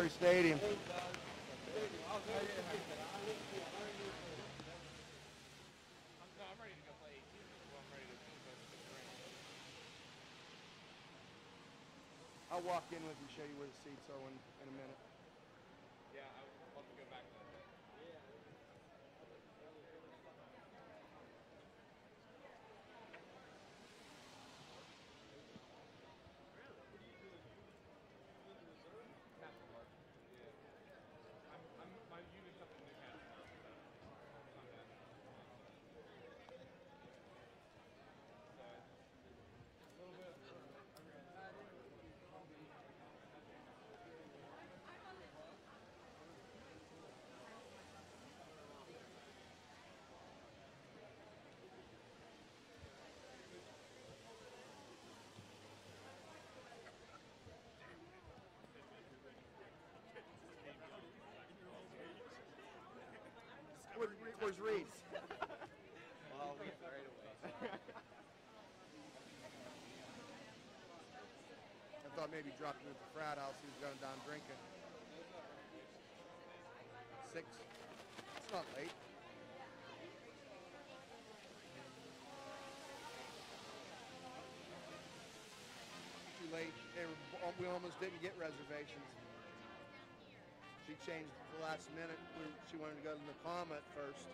Missouri Stadium. I'm ready to go play 18. Well, I'm ready to go to the ring. I'll walk in with you and show you where the seats are in a minute. Yeah, I would love to go back to that day. Castle Park. Yeah. My unit's up in Newcastle now, so it's not bad. So a little bit. Where's Reed? Well, we get right away. I thought maybe he dropped him at the frat house. He was going down drinking. 6. It's not late. Too late. We almost didn't get reservations. She changed at the last minute. She wanted to go to the Commencement first.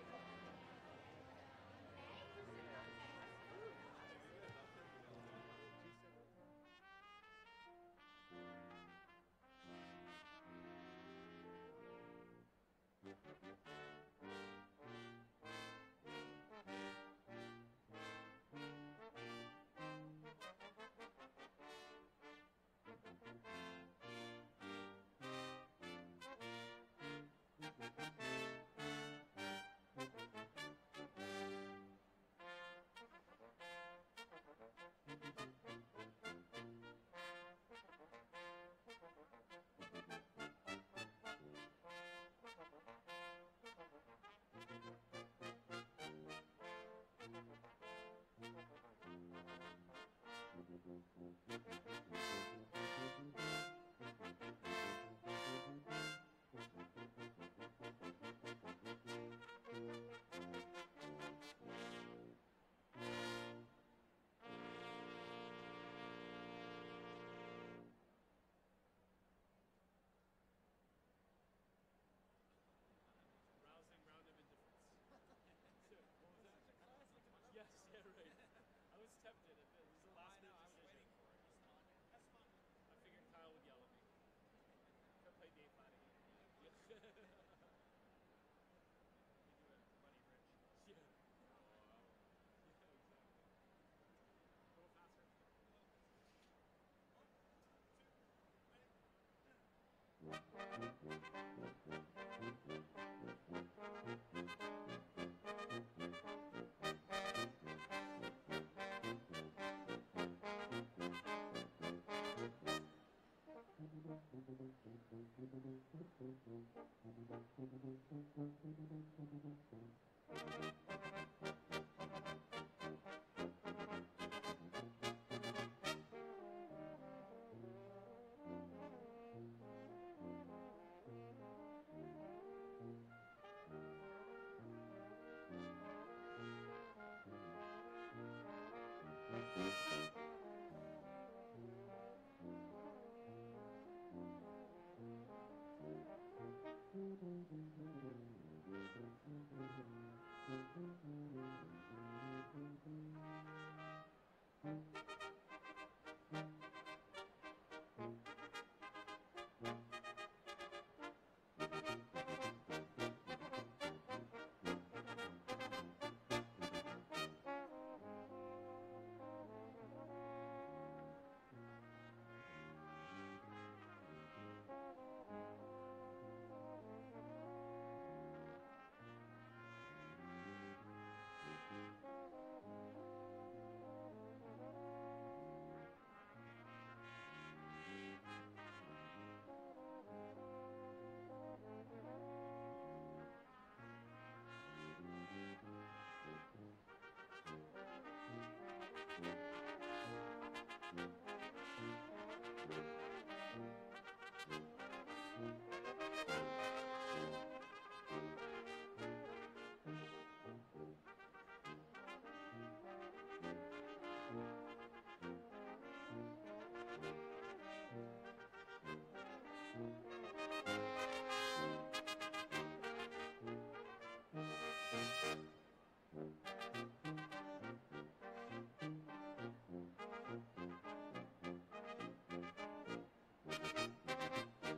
Yeah, Western Fenway.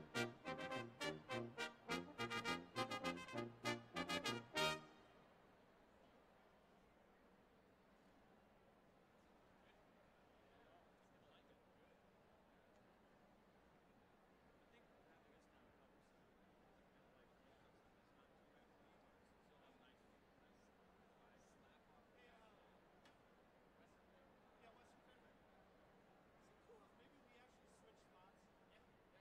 Is it cool if maybe we actually switch spots? Yeah.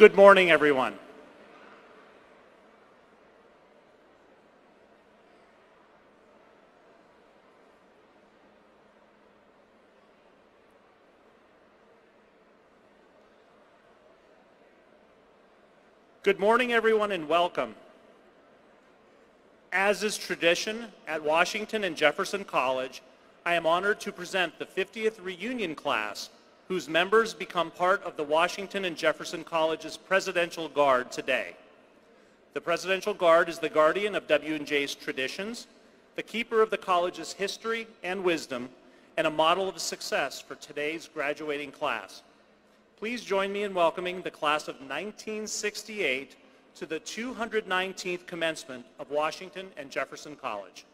Good morning, everyone. Good morning, everyone, and welcome. As is tradition at Washington and Jefferson College, I am honored to present the 50th reunion class, whose members become part of the Washington and Jefferson College's Presidential Guard today. The Presidential Guard is the guardian of W&J's traditions, the keeper of the college's history and wisdom, and a model of success for today's graduating class. Please join me in welcoming the class of 1968 to the 219th commencement of Washington and Jefferson College.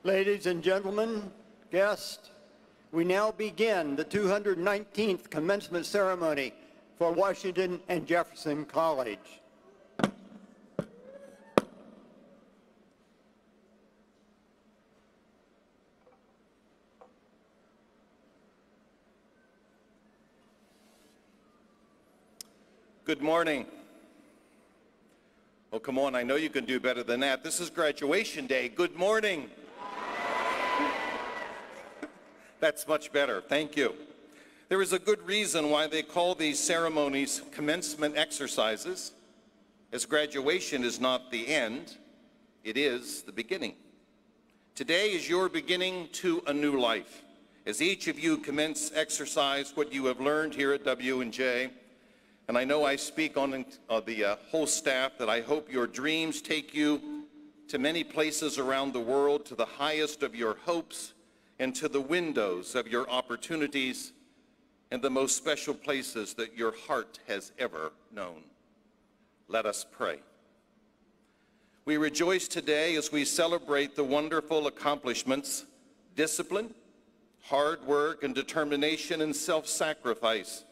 Ladies and gentlemen, guests, we now begin the 219th commencement ceremony for Washington and Jefferson College. Good morning. Oh, come on, I know you can do better than that. This is graduation day. Good morning. That's much better. Thank you. There is a good reason why they call these ceremonies commencement exercises, as graduation is not the end, it is the beginning. Today is your beginning to a new life. As each of you commence exercise what you have learned here at W&J, and I know I speak on the whole staff that I hope your dreams take you to many places around the world, to the highest of your hopes, and to the windows of your opportunities and the most special places that your heart has ever known. Let us pray. We rejoice today as we celebrate the wonderful accomplishments, discipline, hard work, and determination and self-sacrifice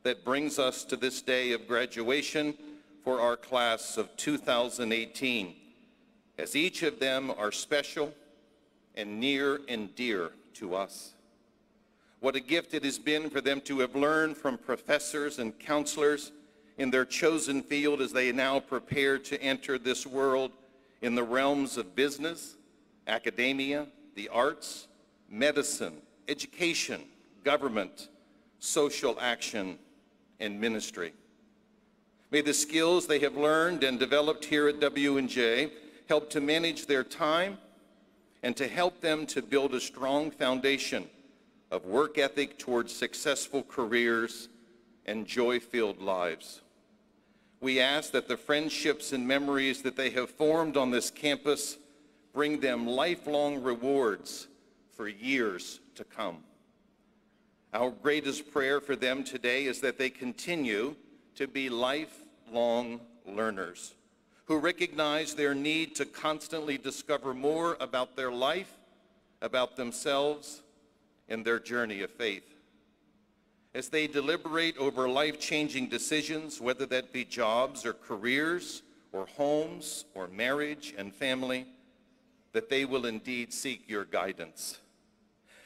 that brings us to this day of graduation for our class of 2018, as each of them are special and near and dear to us. What a gift it has been for them to have learned from professors and counselors in their chosen field as they now prepare to enter this world in the realms of business, academia, the arts, medicine, education, government, social action, and ministry. May the skills they have learned and developed here at W&J help to manage their time and to help them to build a strong foundation of work ethic towards successful careers and joy-filled lives. We ask that the friendships and memories that they have formed on this campus bring them lifelong rewards for years to come. Our greatest prayer for them today is that they continue to be lifelong learners who recognize their need to constantly discover more about their life, about themselves, and their journey of faith. As they deliberate over life-changing decisions, whether that be jobs or careers or homes or marriage and family, that they will indeed seek your guidance.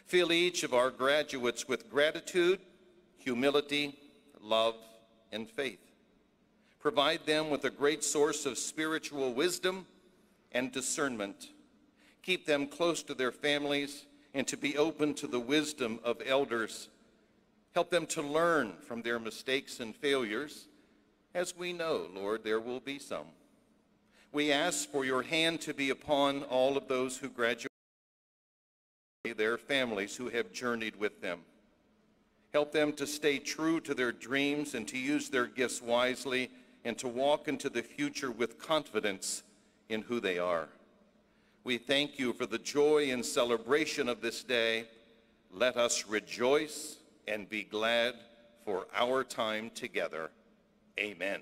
Fill each of our graduates with gratitude, humility, love, and faith. Provide them with a great source of spiritual wisdom and discernment. Keep them close to their families and to be open to the wisdom of elders. Help them to learn from their mistakes and failures, as we know, Lord, there will be some. We ask for your hand to be upon all of those who graduate, their families who have journeyed with them. Help them to stay true to their dreams and to use their gifts wisely and to walk into the future with confidence in who they are. We thank you for the joy and celebration of this day. Let us rejoice and be glad for our time together. Amen.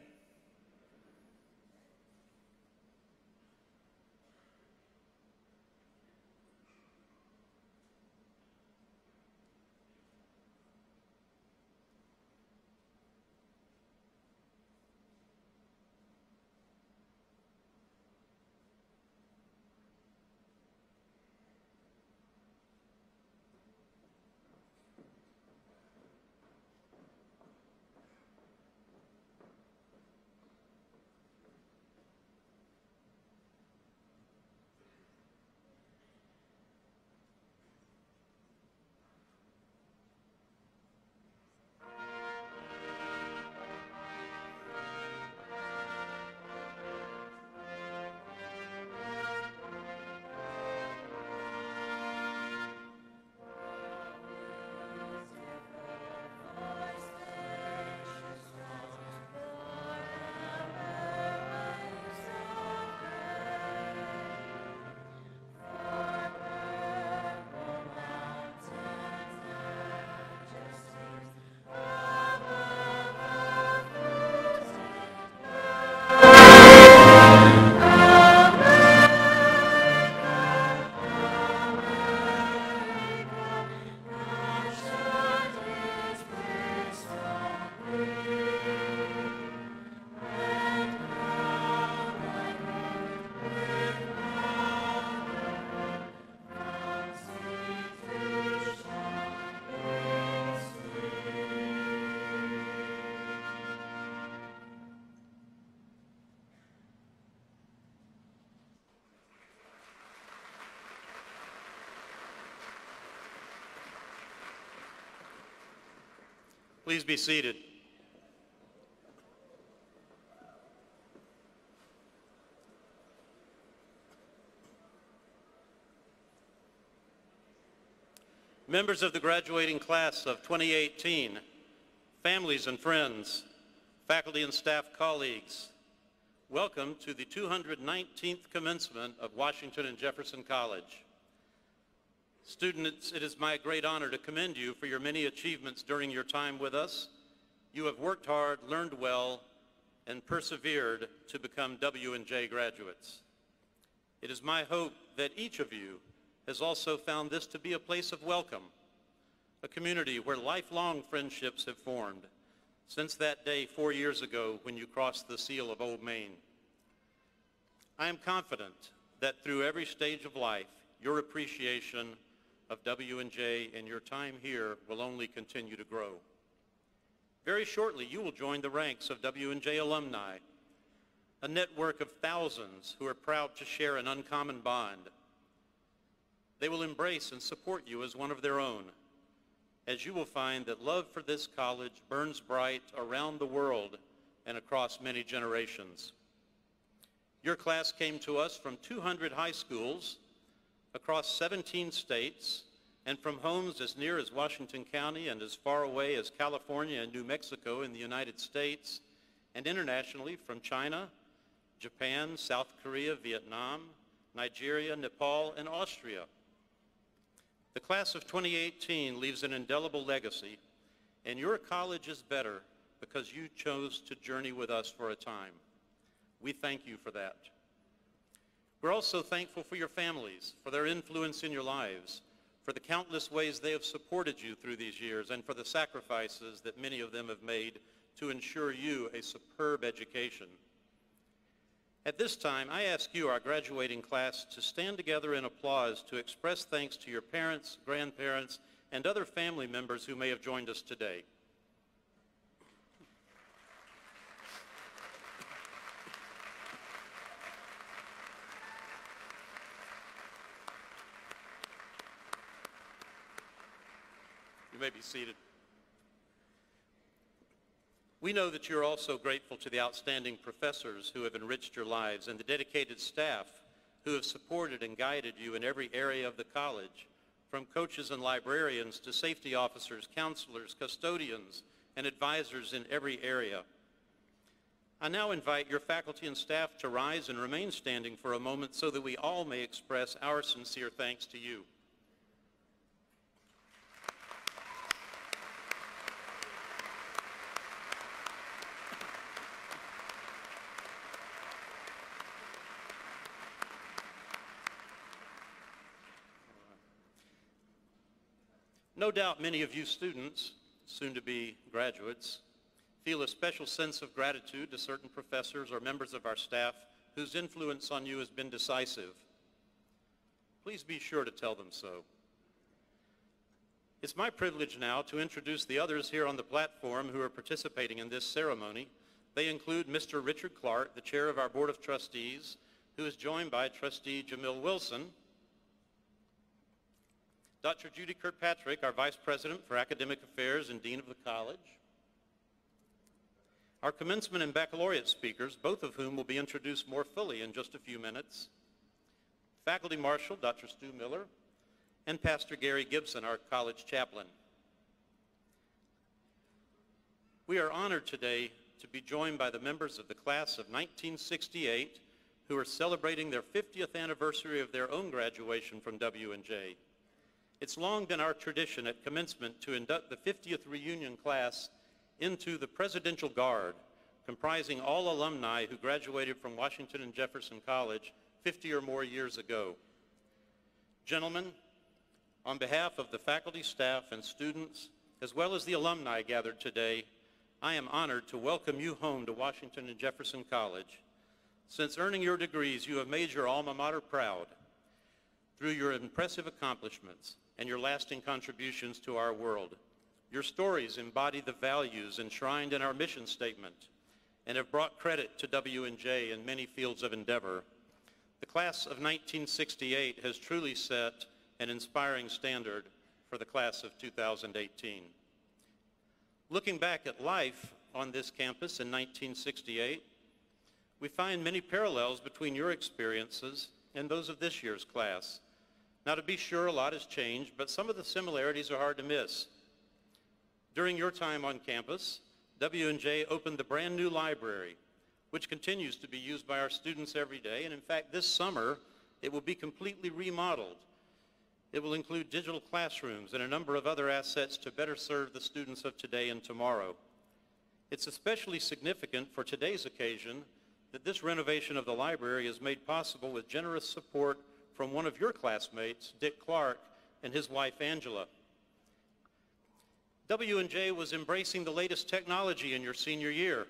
Please be seated. Members of the graduating class of 2018, families and friends, faculty and staff colleagues, welcome to the 219th commencement of Washington and Jefferson College. Students, it is my great honor to commend you for your many achievements during your time with us. You have worked hard, learned well, and persevered to become W&J graduates. It is my hope that each of you has also found this to be a place of welcome, a community where lifelong friendships have formed since that day 4 years ago when you crossed the seal of Old Main. I am confident that through every stage of life, your appreciation of W&J and your time here will only continue to grow. Very shortly, you will join the ranks of W&J alumni, a network of thousands who are proud to share an uncommon bond. They will embrace and support you as one of their own, as you will find that love for this college burns bright around the world and across many generations. Your class came to us from 200 high schools across 17 states and from homes as near as Washington County and as far away as California and New Mexico in the United States, and internationally from China, Japan, South Korea, Vietnam, Nigeria, Nepal, and Austria. The class of 2018 leaves an indelible legacy, and your college is better because you chose to journey with us for a time. We thank you for that. We're also thankful for your families, for their influence in your lives, for the countless ways they have supported you through these years, and for the sacrifices that many of them have made to ensure you a superb education. At this time, I ask you, our graduating class, to stand together in applause to express thanks to your parents, grandparents, and other family members who may have joined us today. You may be seated. We know that you're also grateful to the outstanding professors who have enriched your lives and the dedicated staff who have supported and guided you in every area of the college, from coaches and librarians to safety officers, counselors, custodians, and advisors in every area. I now invite your faculty and staff to rise and remain standing for a moment so that we all may express our sincere thanks to you. No doubt many of you students, soon to be graduates, feel a special sense of gratitude to certain professors or members of our staff whose influence on you has been decisive. Please be sure to tell them so. It's my privilege now to introduce the others here on the platform who are participating in this ceremony. They include Mr. Richard Clark, the chair of our Board of Trustees, who is joined by Trustee Jamil Wilson, Dr. Judy Kirkpatrick, our Vice President for Academic Affairs and Dean of the College. Our commencement and baccalaureate speakers, both of whom will be introduced more fully in just a few minutes. Faculty Marshal, Dr. Stu Miller, and Pastor Gary Gibson, our college chaplain. We are honored today to be joined by the members of the class of 1968 who are celebrating their 50th anniversary of their own graduation from W&J. It's long been our tradition at commencement to induct the 50th reunion class into the Presidential Guard, comprising all alumni who graduated from Washington and Jefferson College 50 or more years ago. Gentlemen, on behalf of the faculty, staff, and students, as well as the alumni gathered today, I am honored to welcome you home to Washington and Jefferson College. Since earning your degrees, you have made your alma mater proud through your impressive accomplishments and your lasting contributions to our world. Your stories embody the values enshrined in our mission statement and have brought credit to W&J in many fields of endeavor. The class of 1968 has truly set an inspiring standard for the class of 2018. Looking back at life on this campus in 1968, we find many parallels between your experiences and those of this year's class. Now, to be sure, a lot has changed, but some of the similarities are hard to miss. During your time on campus, W&J opened the brand new library, which continues to be used by our students every day, and in fact, this summer, it will be completely remodeled. It will include digital classrooms and a number of other assets to better serve the students of today and tomorrow. It's especially significant for today's occasion that this renovation of the library is made possible with generous support from one of your classmates, Dick Clark, and his wife, Angela. W&J was embracing the latest technology in your senior year.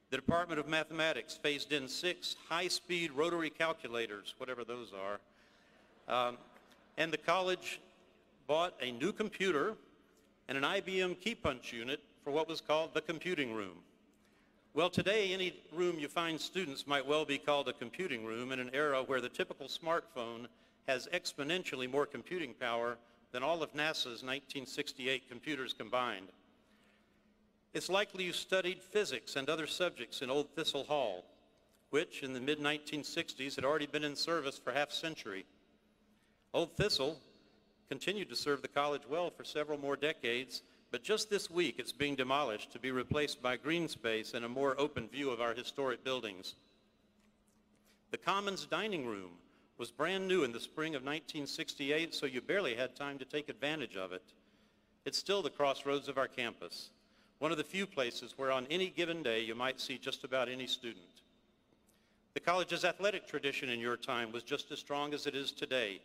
The Department of Mathematics phased in 6 high-speed rotary calculators, whatever those are, and the college bought a new computer and an IBM key punch unit for what was called the computing room. Well, today, any room you find students might well be called a computing room in an era where the typical smartphone has exponentially more computing power than all of NASA's 1968 computers combined. It's likely you studied physics and other subjects in Old Thistle Hall, which in the mid-1960s had already been in service for half a century. Old Thistle continued to serve the college well for several more decades, but just this week it's being demolished to be replaced by green space and a more open view of our historic buildings. The Commons dining room was brand new in the spring of 1968, so you barely had time to take advantage of it. It's still the crossroads of our campus, one of the few places where on any given day you might see just about any student. The college's athletic tradition in your time was just as strong as it is today.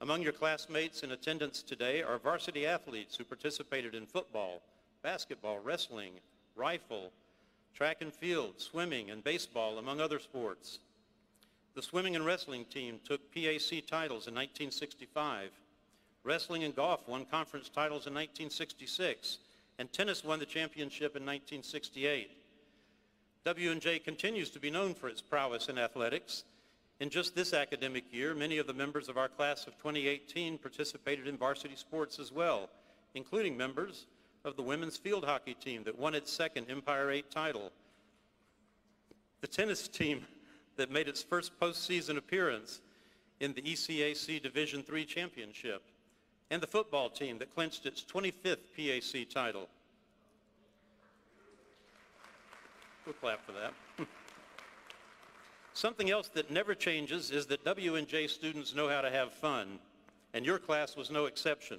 Among your classmates in attendance today are varsity athletes who participated in football, basketball, wrestling, rifle, track and field, swimming, and baseball, among other sports. The swimming and wrestling team took PAC titles in 1965. Wrestling and golf won conference titles in 1966, and tennis won the championship in 1968. W&J continues to be known for its prowess in athletics. In just this academic year, many of the members of our class of 2018 participated in varsity sports as well, including members of the women's field hockey team that won its second Empire 8 title, the tennis team that made its first postseason appearance in the ECAC Division III championship, and the football team that clinched its 25th PAC title. We'll clap for that. Something else that never changes is that W&J students know how to have fun, and your class was no exception.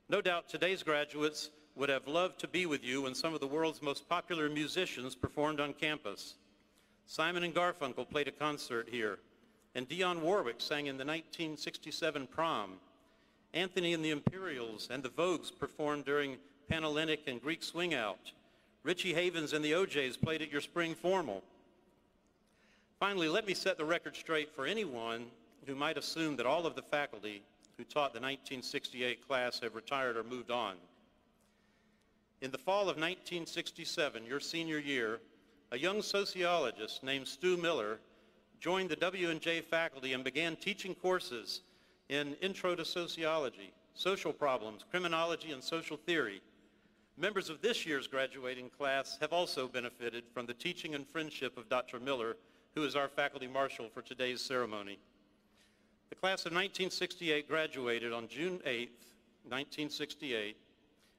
No doubt today's graduates would have loved to be with you when some of the world's most popular musicians performed on campus. Simon and Garfunkel played a concert here, and Dionne Warwick sang in the 1967 prom. Anthony and the Imperials and the Vogues performed during Panhellenic and Greek Swing Out. Richie Havens and the OJs played at your spring formal. Finally, let me set the record straight for anyone who might assume that all of the faculty who taught the 1968 class have retired or moved on. In the fall of 1967, your senior year, a young sociologist named Stu Miller joined the W&J faculty and began teaching courses in Intro to Sociology, Social Problems, Criminology, and Social Theory. Members of this year's graduating class have also benefited from the teaching and friendship of Dr. Miller, who is our faculty marshal for today's ceremony. The class of 1968 graduated on June 8th, 1968,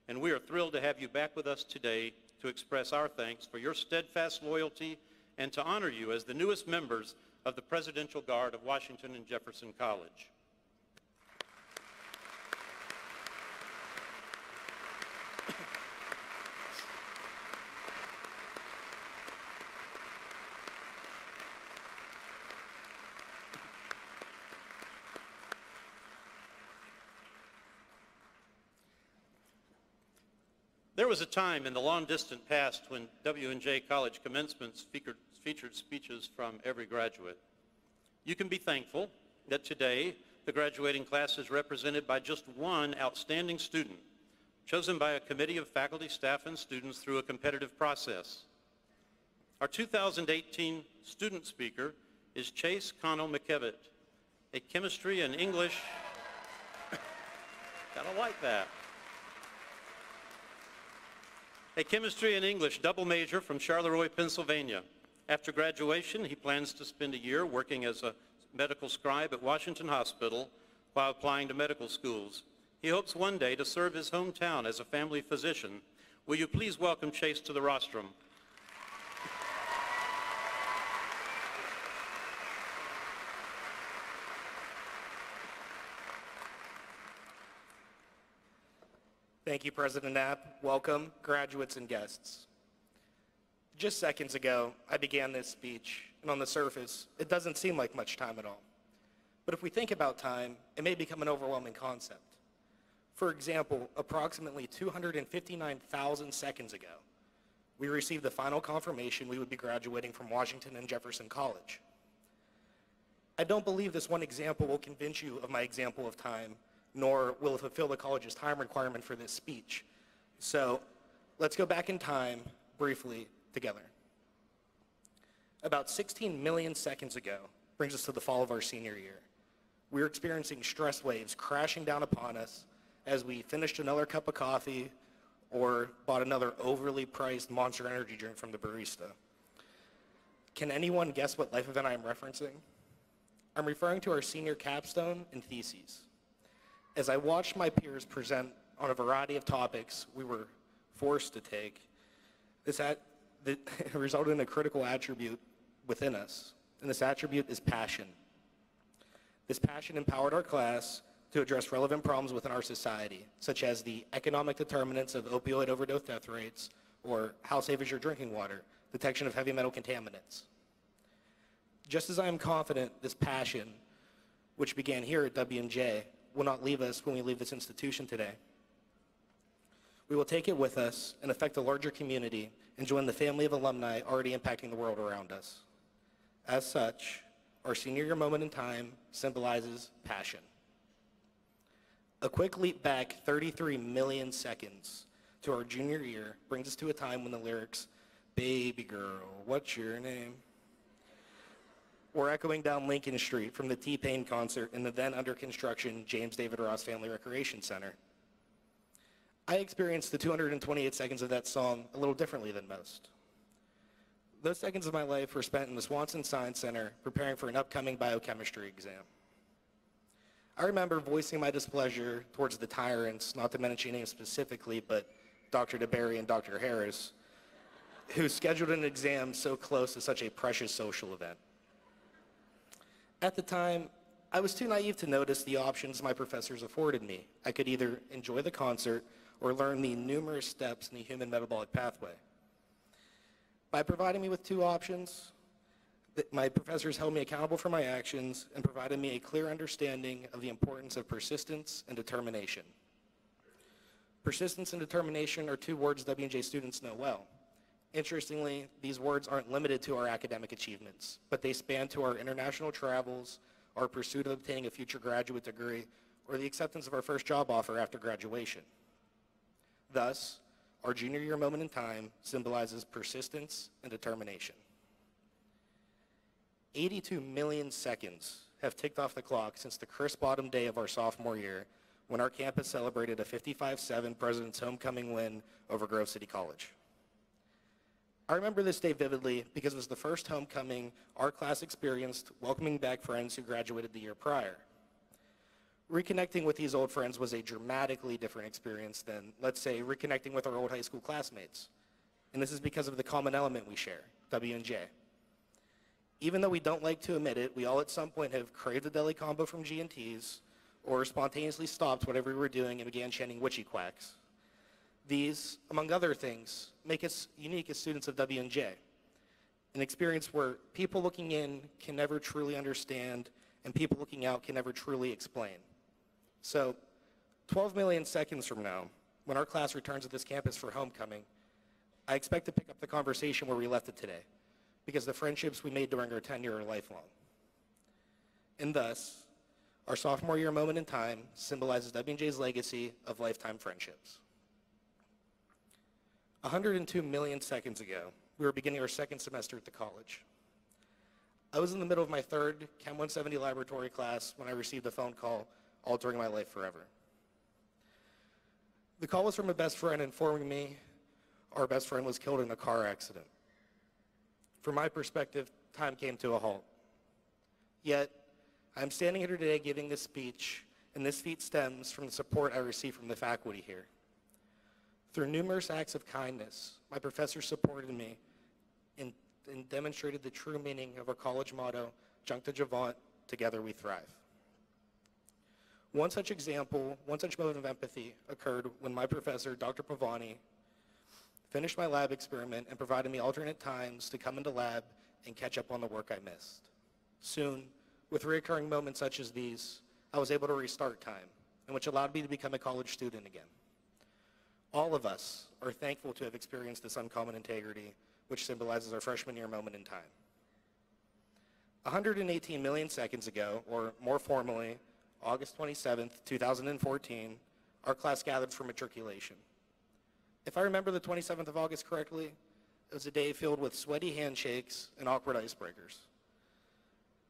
and we are thrilled to have you back with us today to express our thanks for your steadfast loyalty and to honor you as the newest members of the Presidential Guard of Washington and Jefferson College. There was a time in the long-distant past when W&J College commencements featured speeches from every graduate. You can be thankful that today the graduating class is represented by just one outstanding student, chosen by a committee of faculty, staff, and students through a competitive process. Our 2018 student speaker is Chase Connell McKevitt, a chemistry and English, gotta like that. a chemistry and English double major from Charleroi, Pennsylvania. After graduation, he plans to spend a year working as a medical scribe at Washington Hospital while applying to medical schools. He hopes one day to serve his hometown as a family physician. Will you please welcome Chase to the rostrum? Thank you, President Knapp. Welcome, graduates and guests. Just seconds ago, I began this speech, and on the surface, it doesn't seem like much time at all. But if we think about time, it may become an overwhelming concept. For example, approximately 259,000 seconds ago, we received the final confirmation we would be graduating from Washington and Jefferson College. I don't believe this one example will convince you of my example of time, nor will it fulfill the college's time requirement for this speech. So let's go back in time briefly together. About 16 million seconds ago brings us to the fall of our senior year. We were experiencing stress waves crashing down upon us as we finished another cup of coffee or bought another overly priced Monster Energy drink from the barista. Can anyone guess what life event I am referencing? I'm referring to our senior capstone and theses. As I watched my peers present on a variety of topics we were forced to take, that resulted in a critical attribute within us, and this attribute is passion. This passion empowered our class to address relevant problems within our society, such as the economic determinants of opioid overdose death rates, or how safe is your drinking water, detection of heavy metal contaminants. Just as I am confident this passion, which began here at WMJ, will not leave us when we leave this institution today. We will take it with us and affect the larger community and join the family of alumni already impacting the world around us. As such, our senior year moment in time symbolizes passion. A quick leap back 33 million seconds to our junior year brings us to a time when the lyrics, "Baby girl, what's your name?" were echoing down Lincoln Street from the T-Pain concert in the then under construction James David Ross Family Recreation Center. I experienced the 228 seconds of that song a little differently than most. Those seconds of my life were spent in the Swanson Science Center preparing for an upcoming biochemistry exam. I remember voicing my displeasure towards the tyrants, not to mention names specifically, but Dr. DeBerry and Dr. Harris, who scheduled an exam so close to such a precious social event. At the time, I was too naive to notice the options my professors afforded me. I could either enjoy the concert or learn the numerous steps in the human metabolic pathway. By providing me with two options, my professors held me accountable for my actions and provided me a clear understanding of the importance of persistence and determination. Persistence and determination are two words WNJ students know well. Interestingly, these words aren't limited to our academic achievements, but they span to our international travels, our pursuit of obtaining a future graduate degree, or the acceptance of our first job offer after graduation. Thus, our junior year moment in time symbolizes persistence and determination. 82 million seconds have ticked off the clock since the crisp autumn day of our sophomore year when our campus celebrated a 55-7 President's Homecoming win over Grove City College. I remember this day vividly because it was the first homecoming our class experienced welcoming back friends who graduated the year prior. Reconnecting with these old friends was a dramatically different experience than, let's say, reconnecting with our old high school classmates. And this is because of the common element we share, W&J. Even though we don't like to admit it, we all at some point have craved a deli combo from G&T's or spontaneously stopped whatever we were doing and began chanting witchy quacks. These, among other things, make us unique as students of W&J, an experience where people looking in can never truly understand and people looking out can never truly explain. So, 12 million seconds from now, when our class returns to this campus for homecoming, I expect to pick up the conversation where we left it today, because the friendships we made during our tenure are lifelong. And thus, our sophomore year moment in time symbolizes W&J's legacy of lifetime friendships. 102 million seconds ago, we were beginning our second semester at the college. I was in the middle of my third Chem 170 laboratory class when I received a phone call altering my life forever. The call was from a best friend informing me our best friend was killed in a car accident. From my perspective, time came to a halt. Yet, I'm standing here today giving this speech, and this feat stems from the support I received from the faculty here. Through numerous acts of kindness, my professors supported me and demonstrated the true meaning of our college motto, Juncta Javant, together we thrive. One such moment of empathy occurred when my professor, Dr. Pavani, finished my lab experiment and provided me alternate times to come into lab and catch up on the work I missed. Soon, with recurring moments such as these, I was able to restart time, and which allowed me to become a college student again. All of us are thankful to have experienced this uncommon integrity, which symbolizes our freshman year moment in time. 118 million seconds ago, or more formally, August 27th, 2014, our class gathered for matriculation. If I remember the 27th of August correctly, it was a day filled with sweaty handshakes and awkward icebreakers.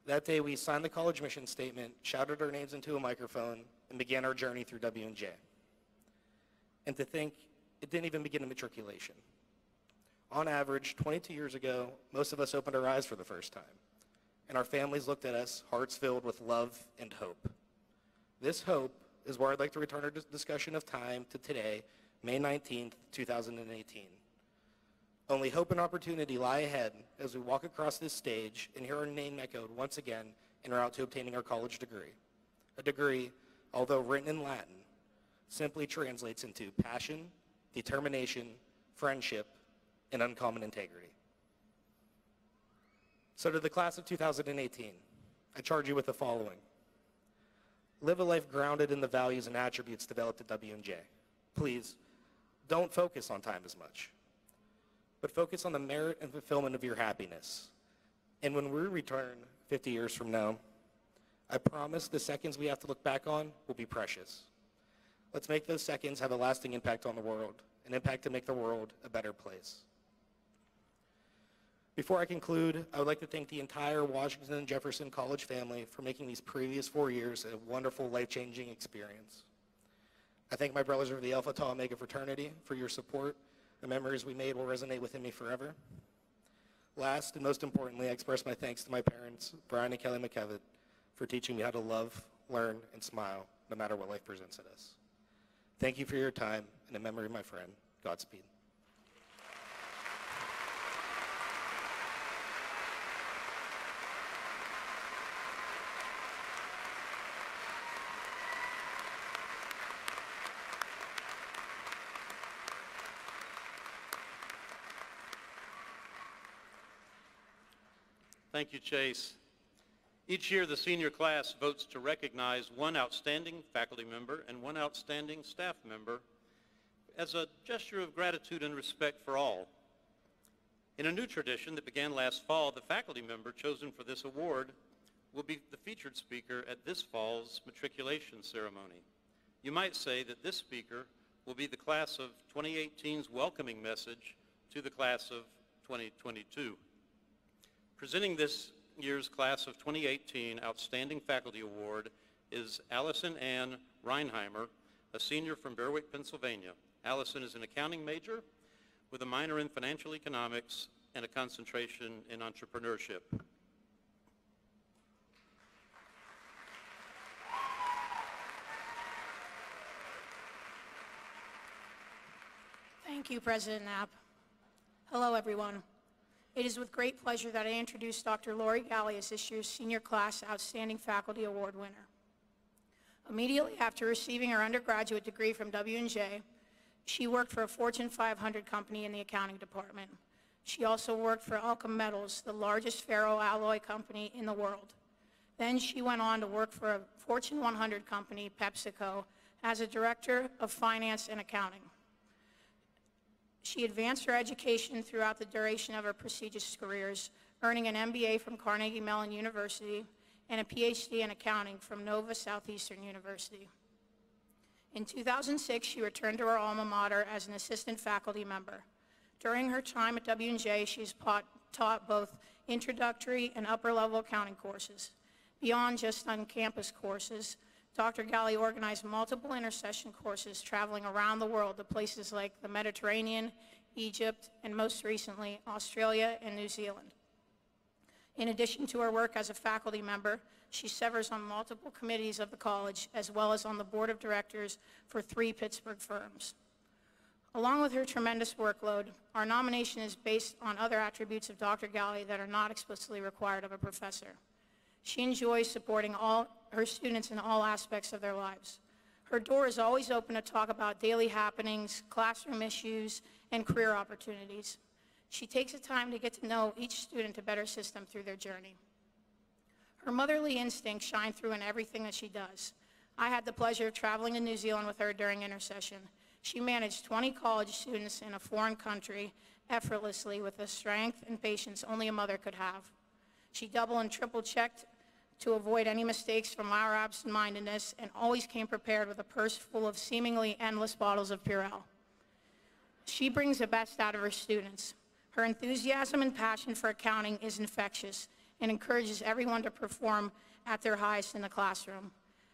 That day, we signed the college mission statement, shouted our names into a microphone, and began our journey through W&J. And to think, it didn't even begin in matriculation. On average, 22 years ago, most of us opened our eyes for the first time, and our families looked at us, hearts filled with love and hope. This hope is where I'd like to return our discussion of time to today, May 19th, 2018. Only hope and opportunity lie ahead as we walk across this stage and hear our name echoed once again en route to obtaining our college degree. A degree, although written in Latin, simply translates into passion, determination, friendship, and uncommon integrity. So to the class of 2018, I charge you with the following. Live a life grounded in the values and attributes developed at W&J. Please, don't focus on time as much, but focus on the merit and fulfillment of your happiness. And when we return 50 years from now, I promise the seconds we have to look back on will be precious. Let's make those seconds have a lasting impact on the world, an impact to make the world a better place. Before I conclude, I would like to thank the entire Washington and Jefferson College family for making these previous 4 years a wonderful, life-changing experience. I thank my brothers of the Alpha Tau Omega fraternity for your support. The memories we made will resonate within me forever. Last and most importantly, I express my thanks to my parents, Brian and Kelly McKevitt, for teaching me how to love, learn, and smile no matter what life presents at us. Thank you for your time, and in memory of my friend, Godspeed. Thank you, Chase. Each year, the senior class votes to recognize one outstanding faculty member and one outstanding staff member as a gesture of gratitude and respect for all. In a new tradition that began last fall, the faculty member chosen for this award will be the featured speaker at this fall's matriculation ceremony. You might say that this speaker will be the class of 2018's welcoming message to the class of 2022. Presenting this year's Class of 2018 Outstanding Faculty Award is Allison Ann Reinheimer, a senior from Berwick, Pennsylvania. Allison is an accounting major with a minor in financial economics and a concentration in entrepreneurship. Thank you, President Knapp. Hello, everyone. It is with great pleasure that I introduce Dr. Lori Galley as this year's Senior Class Outstanding Faculty Award winner. Immediately after receiving her undergraduate degree from W&J, she worked for a Fortune 500 company in the accounting department. She also worked for Alchem Metals, the largest ferroalloy company in the world. Then she went on to work for a Fortune 100 company, PepsiCo, as a director of finance and accounting. She advanced her education throughout the duration of her prestigious careers, earning an MBA from Carnegie Mellon University and a PhD in accounting from Nova Southeastern University. In 2006, she returned to her alma mater as an assistant faculty member. During her time at W&J, she's taught both introductory and upper-level accounting courses. Beyond just on-campus courses, Dr. Galley organized multiple intercession courses traveling around the world to places like the Mediterranean, Egypt, and most recently, Australia and New Zealand. In addition to her work as a faculty member, she serves on multiple committees of the college, as well as on the board of directors for 3 Pittsburgh firms. Along with her tremendous workload, our nomination is based on other attributes of Dr. Galli that are not explicitly required of a professor. She enjoys supporting all her students in all aspects of their lives. Her door is always open to talk about daily happenings, classroom issues, and career opportunities. She takes the time to get to know each student to better assist them through their journey. Her motherly instincts shine through in everything that she does. I had the pleasure of traveling to New Zealand with her during intercession. She managed 20 college students in a foreign country effortlessly with the strength and patience only a mother could have. She double and triple checked to avoid any mistakes from our absent-mindedness and always came prepared with a purse full of seemingly endless bottles of Purell. She brings the best out of her students. Her enthusiasm and passion for accounting is infectious and encourages everyone to perform at their highest in the classroom.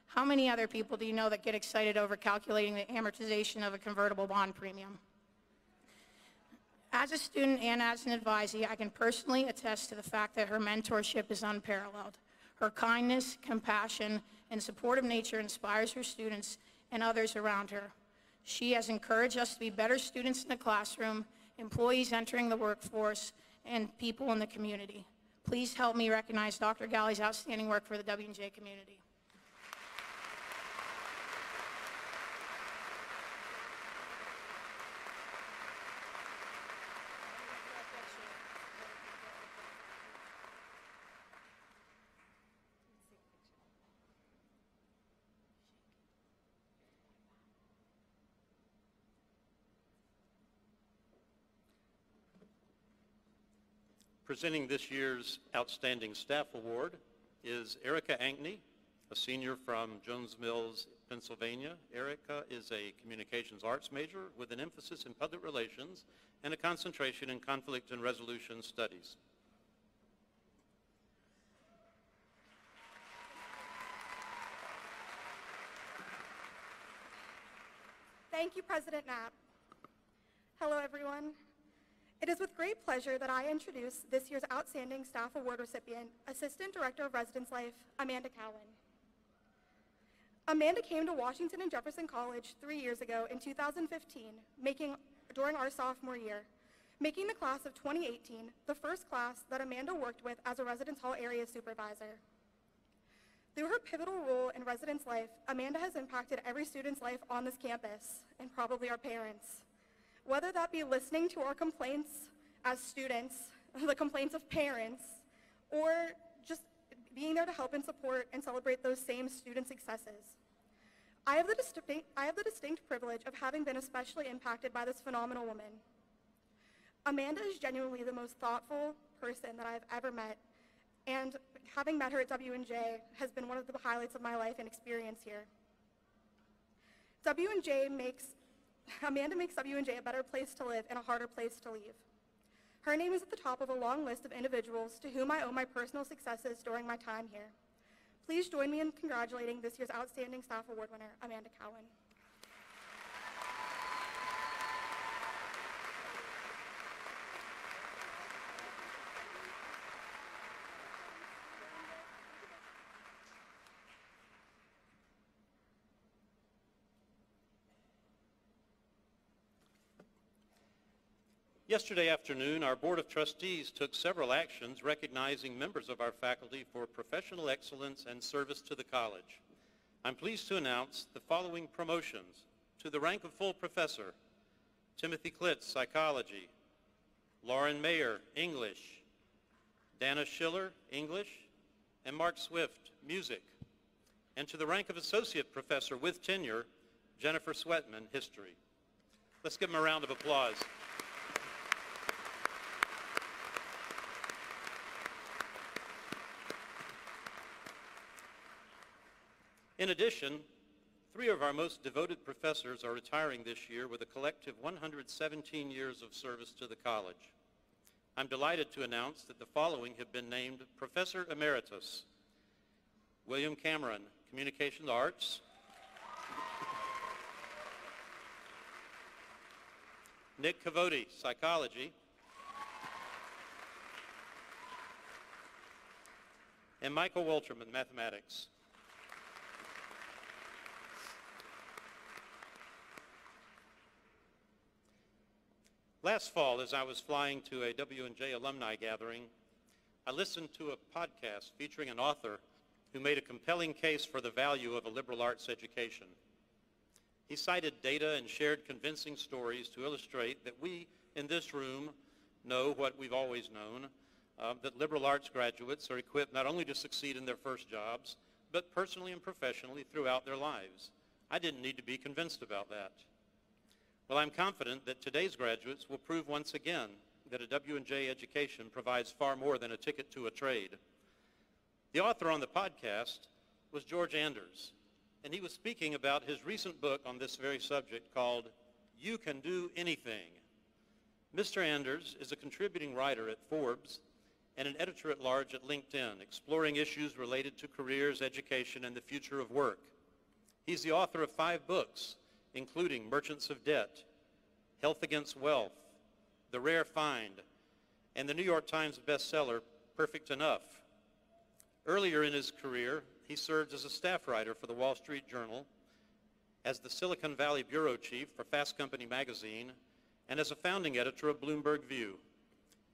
How many other people do you know that get excited over calculating the amortization of a convertible bond premium? As a student and as an advisee, I can personally attest to the fact that her mentorship is unparalleled. Her kindness, compassion, and supportive nature inspires her students and others around her. She has encouraged us to be better students in the classroom, employees entering the workforce, and people in the community. Please help me recognize Dr. Galli's outstanding work for the W&J community. Presenting this year's Outstanding Staff Award is Erica Ankney, a senior from Jones Mills, Pennsylvania. Erica is a communications arts major with an emphasis in public relations and a concentration in conflict and resolution studies. Thank you, President Knapp. Hello, everyone. It is with great pleasure that I introduce this year's Outstanding Staff Award recipient, Assistant Director of Residence Life, Amanda Cowan. Amanda came to Washington and Jefferson College 3 years ago in 2015, during our sophomore year, making the class of 2018 the first class that Amanda worked with as a residence hall area supervisor. Through her pivotal role in residence life, Amanda has impacted every student's life on this campus, and probably our parents. Whether that be listening to our complaints as students, the complaints of parents, or just being there to help and support and celebrate those same student successes. I have the distinct privilege of having been especially impacted by this phenomenal woman. Amanda is genuinely the most thoughtful person that I've ever met, and having met her at W&J has been one of the highlights of my life and experience here. Amanda makes W&J a better place to live and a harder place to leave. Her name is at the top of a long list of individuals to whom I owe my personal successes during my time here. Please join me in congratulating this year's Outstanding Staff Award winner, Amanda Cowan. Yesterday afternoon, our Board of Trustees took several actions recognizing members of our faculty for professional excellence and service to the college. I'm pleased to announce the following promotions. To the rank of full professor, Timothy Klitz, psychology; Lauren Mayer, English; Dana Schiller, English; and Mark Swift, music. And to the rank of associate professor with tenure, Jennifer Sweatman, history. Let's give them a round of applause. In addition, 3 of our most devoted professors are retiring this year with a collective 117 years of service to the college. I'm delighted to announce that the following have been named Professor Emeritus: William Cameron, Communications Arts; Nick Cavoti, psychology, and Michael Wolterman, mathematics. Last fall, as I was flying to a W&J alumni gathering, I listened to a podcast featuring an author who made a compelling case for the value of a liberal arts education. He cited data and shared convincing stories to illustrate that we in this room know what we've always known, that liberal arts graduates are equipped not only to succeed in their first jobs, but personally and professionally throughout their lives. I didn't need to be convinced about that. Well, I'm confident that today's graduates will prove once again that a W&J education provides far more than a ticket to a trade. The author on the podcast was George Anders, and he was speaking about his recent book on this very subject called You Can Do Anything. Mr. Anders is a contributing writer at Forbes and an editor-at-large at LinkedIn, exploring issues related to careers, education, and the future of work. He's the author of 5 books, including Merchants of Debt, Health Against Wealth, The Rare Find, and the New York Times bestseller, Perfect Enough. Earlier in his career, he served as a staff writer for the Wall Street Journal, as the Silicon Valley bureau chief for Fast Company magazine, and as a founding editor of Bloomberg View.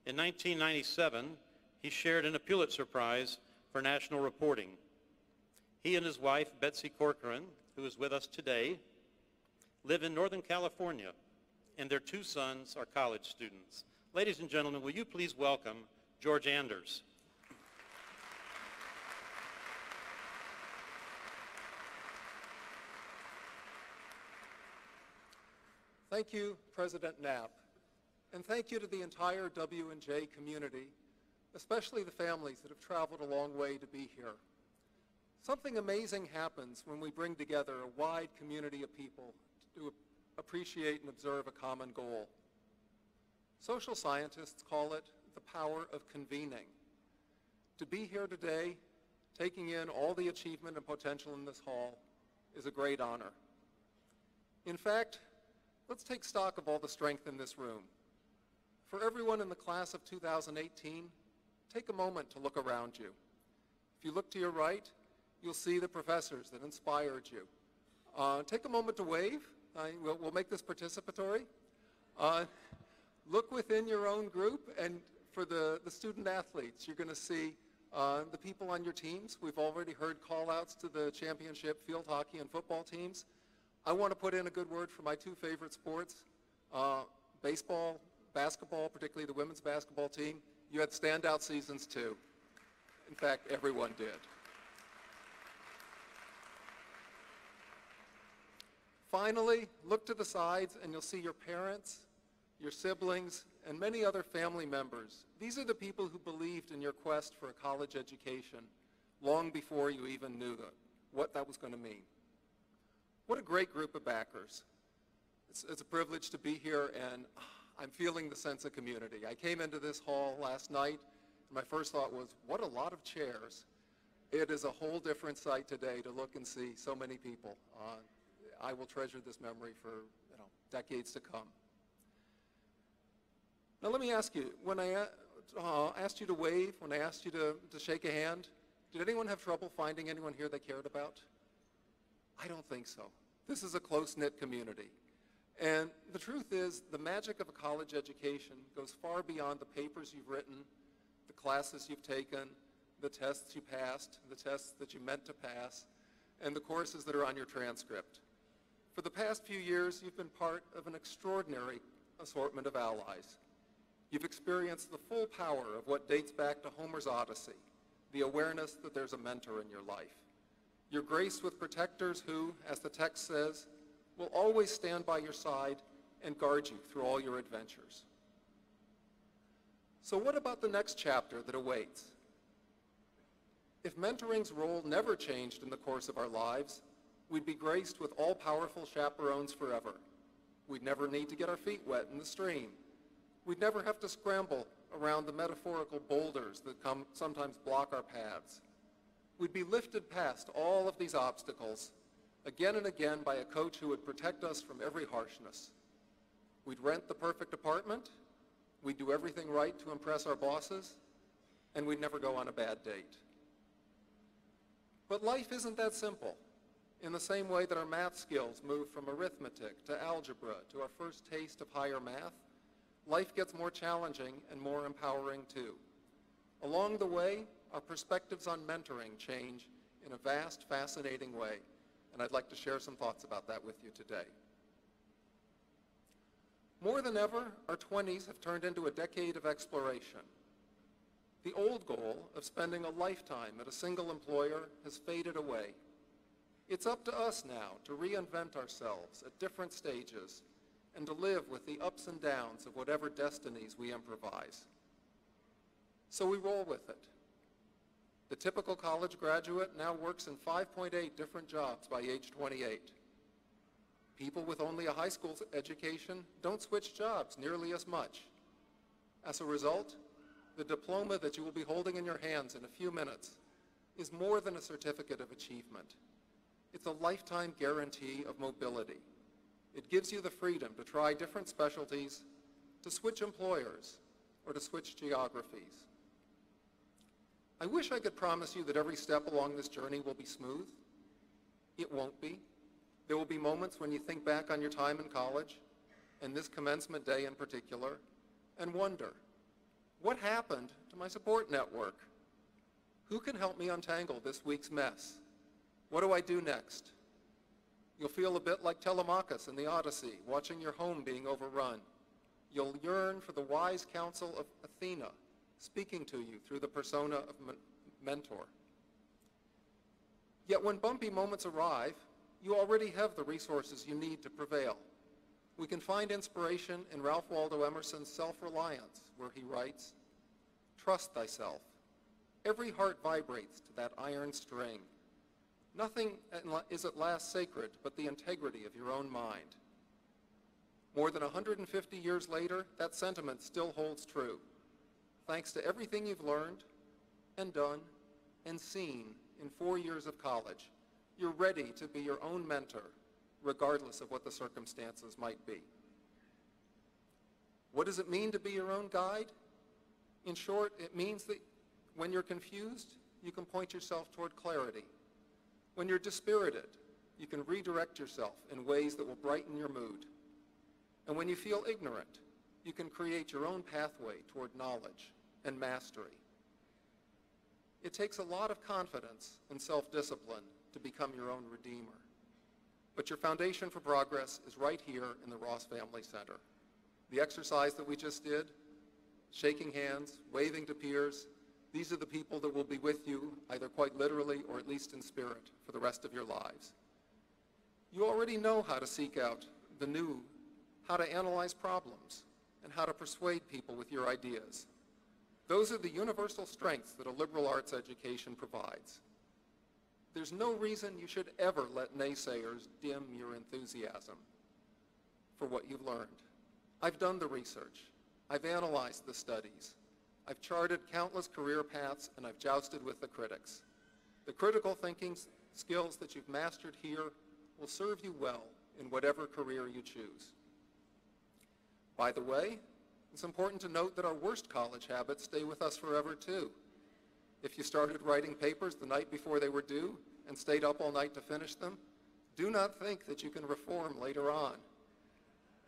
In 1997, he shared in a Pulitzer Prize for national reporting. He and his wife, Betsy Corcoran, who is with us today, live in Northern California, and their 2 sons are college students. Ladies and gentlemen, will you please welcome George Anders. Thank you, President Knapp, and thank you to the entire W&J community, especially the families that have traveled a long way to be here. Something amazing happens when we bring together a wide community of people to appreciate and observe a common goal. Social scientists call it the power of convening. To be here today, taking in all the achievement and potential in this hall, is a great honor. In fact, let's take stock of all the strength in this room. For everyone in the class of 2018, take a moment to look around you. If you look to your right, you'll see the professors that inspired you. Take a moment to wave. We'll make this participatory. Look within your own group, and for the student athletes, you're going to see the people on your teams. We've already heard call-outs to the championship field hockey and football teams. I want to put in a good word for my 2 favorite sports, baseball, basketball, particularly the women's basketball team. You had standout seasons too. In fact, everyone did. Finally, look to the sides and you'll see your parents, your siblings, and many other family members. These are the people who believed in your quest for a college education long before you even knew what that was going to mean. What a great group of backers. It's a privilege to be here, and I'm feeling the sense of community. I came into this hall last night, and my first thought was, what a lot of chairs. It is a whole different sight today to look and see so many people. I will treasure this memory for decades to come. Now let me ask you, when I asked you to wave, when I asked you to shake a hand, did anyone have trouble finding anyone here they cared about? I don't think so. This is a close-knit community. And the truth is, the magic of a college education goes far beyond the papers you've written, the classes you've taken, the tests you passed, the tests that you meant to pass, and the courses that are on your transcript. For the past few years, you've been part of an extraordinary assortment of allies. You've experienced the full power of what dates back to Homer's Odyssey, the awareness that there's a mentor in your life. You're graced with protectors who, as the text says, will always stand by your side and guard you through all your adventures. So what about the next chapter that awaits? If mentoring's role never changed in the course of our lives, we'd be graced with all-powerful chaperones forever. We'd never need to get our feet wet in the stream. We'd never have to scramble around the metaphorical boulders that sometimes block our paths. We'd be lifted past all of these obstacles again and again by a coach who would protect us from every harshness. We'd rent the perfect apartment, we'd do everything right to impress our bosses, and we'd never go on a bad date. But life isn't that simple. In the same way that our math skills move from arithmetic to algebra to our first taste of higher math, life gets more challenging and more empowering too. Along the way, our perspectives on mentoring change in a vast, fascinating way, and I'd like to share some thoughts about that with you today. More than ever, our 20s have turned into a decade of exploration. The old goal of spending a lifetime at a single employer has faded away. It's up to us now to reinvent ourselves at different stages and to live with the ups and downs of whatever destinies we improvise. So we roll with it. The typical college graduate now works in 5.8 different jobs by age 28. People with only a high school education don't switch jobs nearly as much. As a result, the diploma that you will be holding in your hands in a few minutes is more than a certificate of achievement. It's a lifetime guarantee of mobility. It gives you the freedom to try different specialties, to switch employers, or to switch geographies. I wish I could promise you that every step along this journey will be smooth. It won't be. There will be moments when you think back on your time in college, and this commencement day in particular, and wonder, what happened to my support network? Who can help me untangle this week's mess? What do I do next? You'll feel a bit like Telemachus in the Odyssey, watching your home being overrun. You'll yearn for the wise counsel of Athena, speaking to you through the persona of mentor. Yet when bumpy moments arrive, you already have the resources you need to prevail. We can find inspiration in Ralph Waldo Emerson's Self-Reliance, where he writes, "Trust thyself. Every heart vibrates to that iron string. Nothing is at last sacred but the integrity of your own mind." More than 150 years later, that sentiment still holds true. Thanks to everything you've learned and done and seen in 4 years of college, you're ready to be your own mentor, regardless of what the circumstances might be. What does it mean to be your own guide? In short, it means that when you're confused, you can point yourself toward clarity. When you're dispirited, you can redirect yourself in ways that will brighten your mood. And when you feel ignorant, you can create your own pathway toward knowledge and mastery. It takes a lot of confidence and self-discipline to become your own redeemer. But your foundation for progress is right here in the Ross Family Center. The exercise that we just did, shaking hands, waving to peers, these are the people that will be with you, either quite literally or at least in spirit, for the rest of your lives. You already know how to seek out the new, how to analyze problems, and how to persuade people with your ideas. Those are the universal strengths that a liberal arts education provides. There's no reason you should ever let naysayers dim your enthusiasm for what you've learned. I've done the research. I've analyzed the studies. I've charted countless career paths, and I've jousted with the critics. The critical thinking skills that you've mastered here will serve you well in whatever career you choose. By the way, it's important to note that our worst college habits stay with us forever too. If you started writing papers the night before they were due and stayed up all night to finish them, do not think that you can reform later on.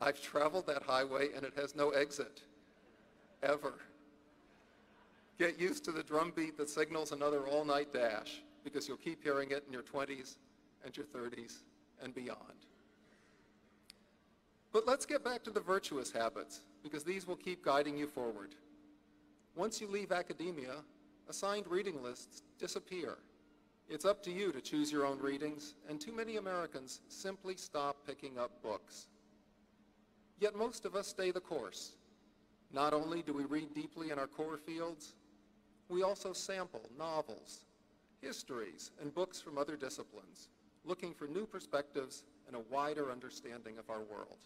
I've traveled that highway and it has no exit, ever. Get used to the drumbeat that signals another all-night dash, because you'll keep hearing it in your 20s and your 30s and beyond. But let's get back to the virtuous habits, because these will keep guiding you forward. Once you leave academia, assigned reading lists disappear. It's up to you to choose your own readings, and too many Americans simply stop picking up books. Yet most of us stay the course. Not only do we read deeply in our core fields, we also sample novels, histories, and books from other disciplines, looking for new perspectives and a wider understanding of our world.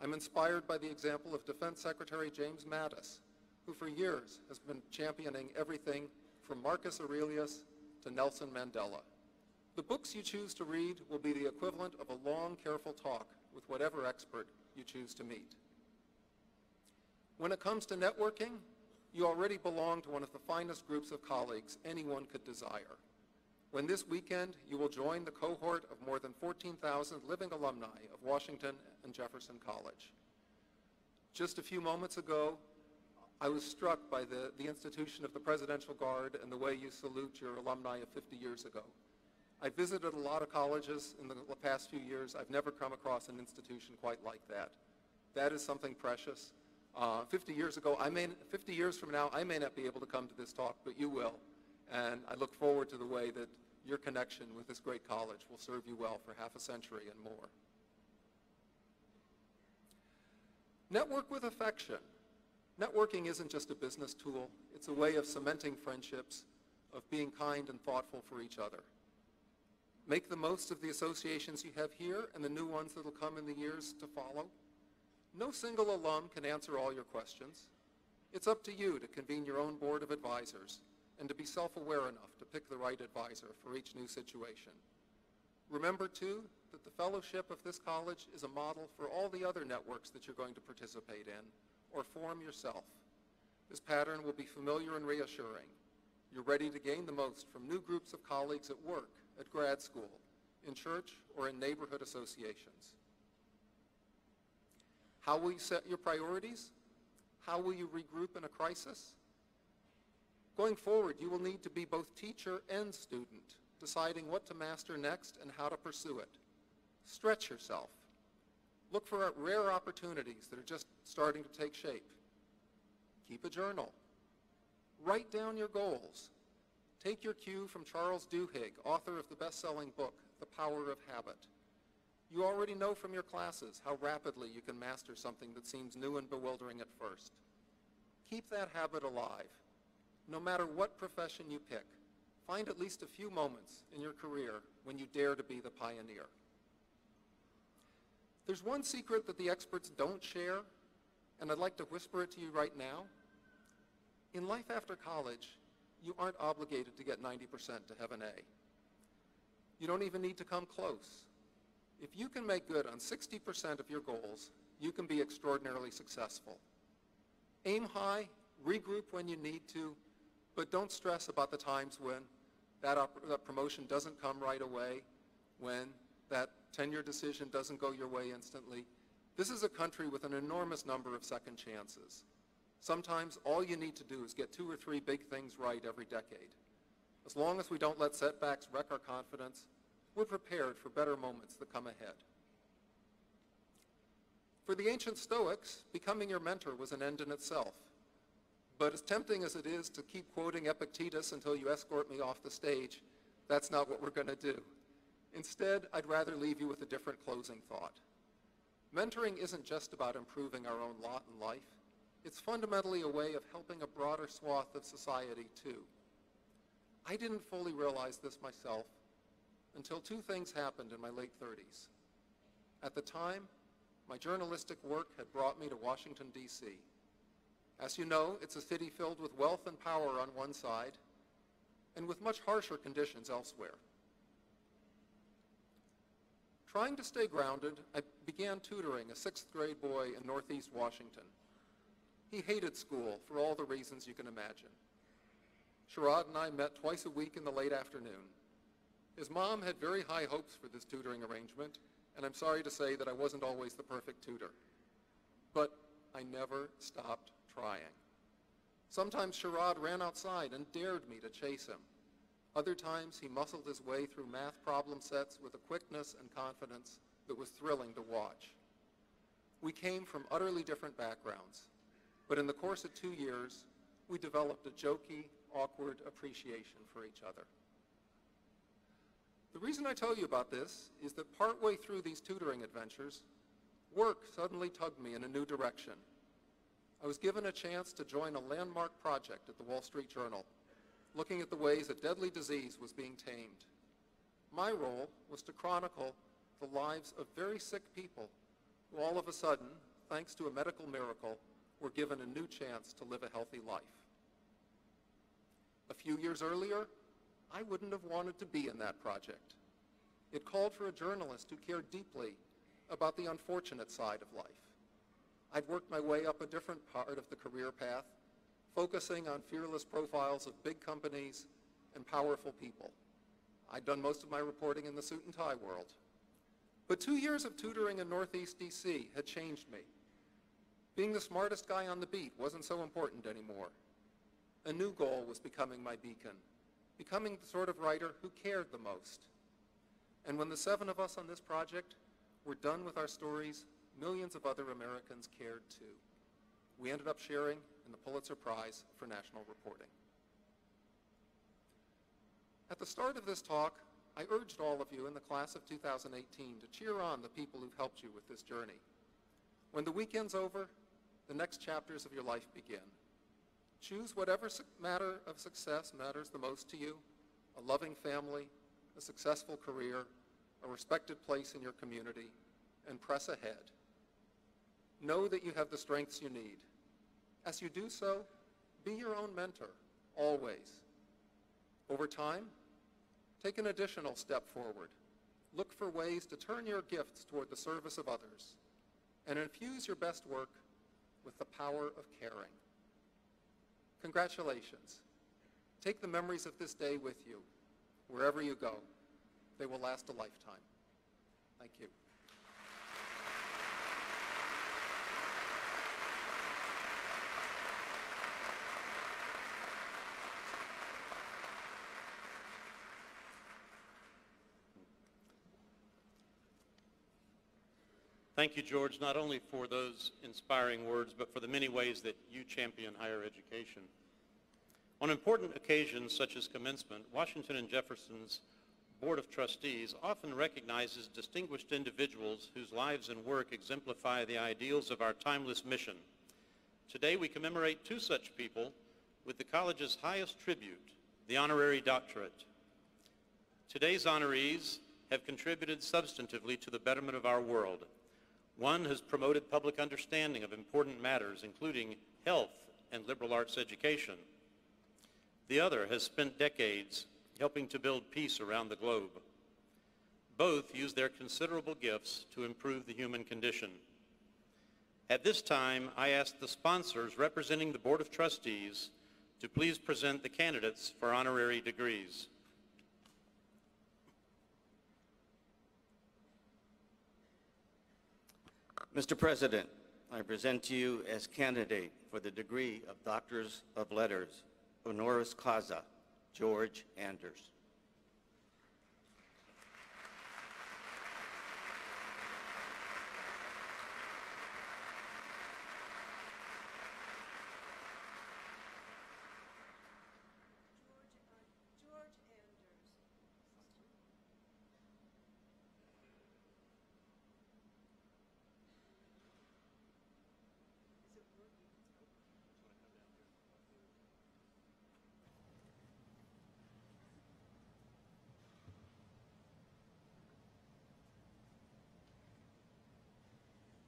I'm inspired by the example of Defense Secretary James Mattis, who for years has been championing everything from Marcus Aurelius to Nelson Mandela. The books you choose to read will be the equivalent of a long, careful talk with whatever expert you choose to meet. When it comes to networking, you already belong to one of the finest groups of colleagues anyone could desire. When this weekend, you will join the cohort of more than 14,000 living alumni of Washington and Jefferson College. Just a few moments ago, I was struck by the institution of the Presidential Guard and the way you salute your alumni of 50 years ago. I visited a lot of colleges in the past few years. I've never come across an institution quite like that. That is something precious. 50 years from now, I may not be able to come to this talk, but you will. And I look forward to the way that your connection with this great college will serve you well for half a century and more. Network with affection. Networking isn't just a business tool. It's a way of cementing friendships, of being kind and thoughtful for each other. Make the most of the associations you have here and the new ones that will come in the years to follow. No single alum can answer all your questions. It's up to you to convene your own board of advisors and to be self-aware enough to pick the right advisor for each new situation. Remember, too, that the fellowship of this college is a model for all the other networks that you're going to participate in or form yourself. This pattern will be familiar and reassuring. You're ready to gain the most from new groups of colleagues at work, at grad school, in church, or in neighborhood associations. How will you set your priorities? How will you regroup in a crisis? Going forward, you will need to be both teacher and student, deciding what to master next and how to pursue it. Stretch yourself. Look for rare opportunities that are just starting to take shape. Keep a journal. Write down your goals. Take your cue from Charles Duhigg, author of the best-selling book, The Power of Habit. You already know from your classes how rapidly you can master something that seems new and bewildering at first. Keep that habit alive. No matter what profession you pick, find at least a few moments in your career when you dare to be the pioneer. There's one secret that the experts don't share, and I'd like to whisper it to you right now. In life after college, you aren't obligated to get 90% to have an A. You don't even need to come close. If you can make good on 60% of your goals, you can be extraordinarily successful. Aim high, regroup when you need to, but don't stress about the times when that promotion doesn't come right away, when that tenure decision doesn't go your way instantly. This is a country with an enormous number of second chances. Sometimes all you need to do is get 2 or 3 big things right every decade. As long as we don't let setbacks wreck our confidence, we're prepared for better moments that come ahead. For the ancient Stoics, becoming your mentor was an end in itself. But as tempting as it is to keep quoting Epictetus until you escort me off the stage, that's not what we're going to do. Instead, I'd rather leave you with a different closing thought. Mentoring isn't just about improving our own lot in life. It's fundamentally a way of helping a broader swath of society, too. I didn't fully realize this myself until 2 things happened in my late 30s. At the time, my journalistic work had brought me to Washington, D.C. As you know, it's a city filled with wealth and power on one side, and with much harsher conditions elsewhere. Trying to stay grounded, I began tutoring a 6th grade boy in Northeast Washington. He hated school for all the reasons you can imagine. Sherrod and I met twice a week in the late afternoon. His mom had very high hopes for this tutoring arrangement, and I'm sorry to say that I wasn't always the perfect tutor. But I never stopped trying. Sometimes Sherrod ran outside and dared me to chase him. Other times he muscled his way through math problem sets with a quickness and confidence that was thrilling to watch. We came from utterly different backgrounds, but in the course of 2 years, we developed a jokey, awkward appreciation for each other. The reason I tell you about this is that partway through these tutoring adventures, work suddenly tugged me in a new direction. I was given a chance to join a landmark project at the Wall Street Journal, looking at the ways a deadly disease was being tamed. My role was to chronicle the lives of very sick people who all of a sudden, thanks to a medical miracle, were given a new chance to live a healthy life. A few years earlier, I wouldn't have wanted to be in that project. It called for a journalist who cared deeply about the unfortunate side of life. I'd worked my way up a different part of the career path, focusing on fearless profiles of big companies and powerful people. I'd done most of my reporting in the suit and tie world. But 2 years of tutoring in Northeast DC had changed me. Being the smartest guy on the beat wasn't so important anymore. A new goal was becoming my beacon, becoming the sort of writer who cared the most. And when the 7 of us on this project were done with our stories, millions of other Americans cared too. We ended up sharing in the Pulitzer Prize for National Reporting. At the start of this talk, I urged all of you in the class of 2018 to cheer on the people who've helped you with this journey. When the weekend's over, the next chapters of your life begin. Choose whatever matter of success matters the most to you: a loving family, a successful career, a respected place in your community, and press ahead. Know that you have the strengths you need. As you do so, be your own mentor, always. Over time, take an additional step forward. Look for ways to turn your gifts toward the service of others, and infuse your best work with the power of caring. Congratulations. Take the memories of this day with you, wherever you go. They will last a lifetime. Thank you. Thank you, George, not only for those inspiring words, but for the many ways that you champion higher education. On important occasions such as commencement, Washington and Jefferson's Board of Trustees often recognizes distinguished individuals whose lives and work exemplify the ideals of our timeless mission. Today we commemorate 2 such people with the college's highest tribute, the honorary doctorate. Today's honorees have contributed substantively to the betterment of our world. One has promoted public understanding of important matters, including health and liberal arts education. The other has spent decades helping to build peace around the globe. Both use their considerable gifts to improve the human condition. At this time, I ask the sponsors representing the Board of Trustees to please present the candidates for honorary degrees. Mr. President, I present to you as candidate for the degree of Doctors of Letters, honoris causa, George Anders.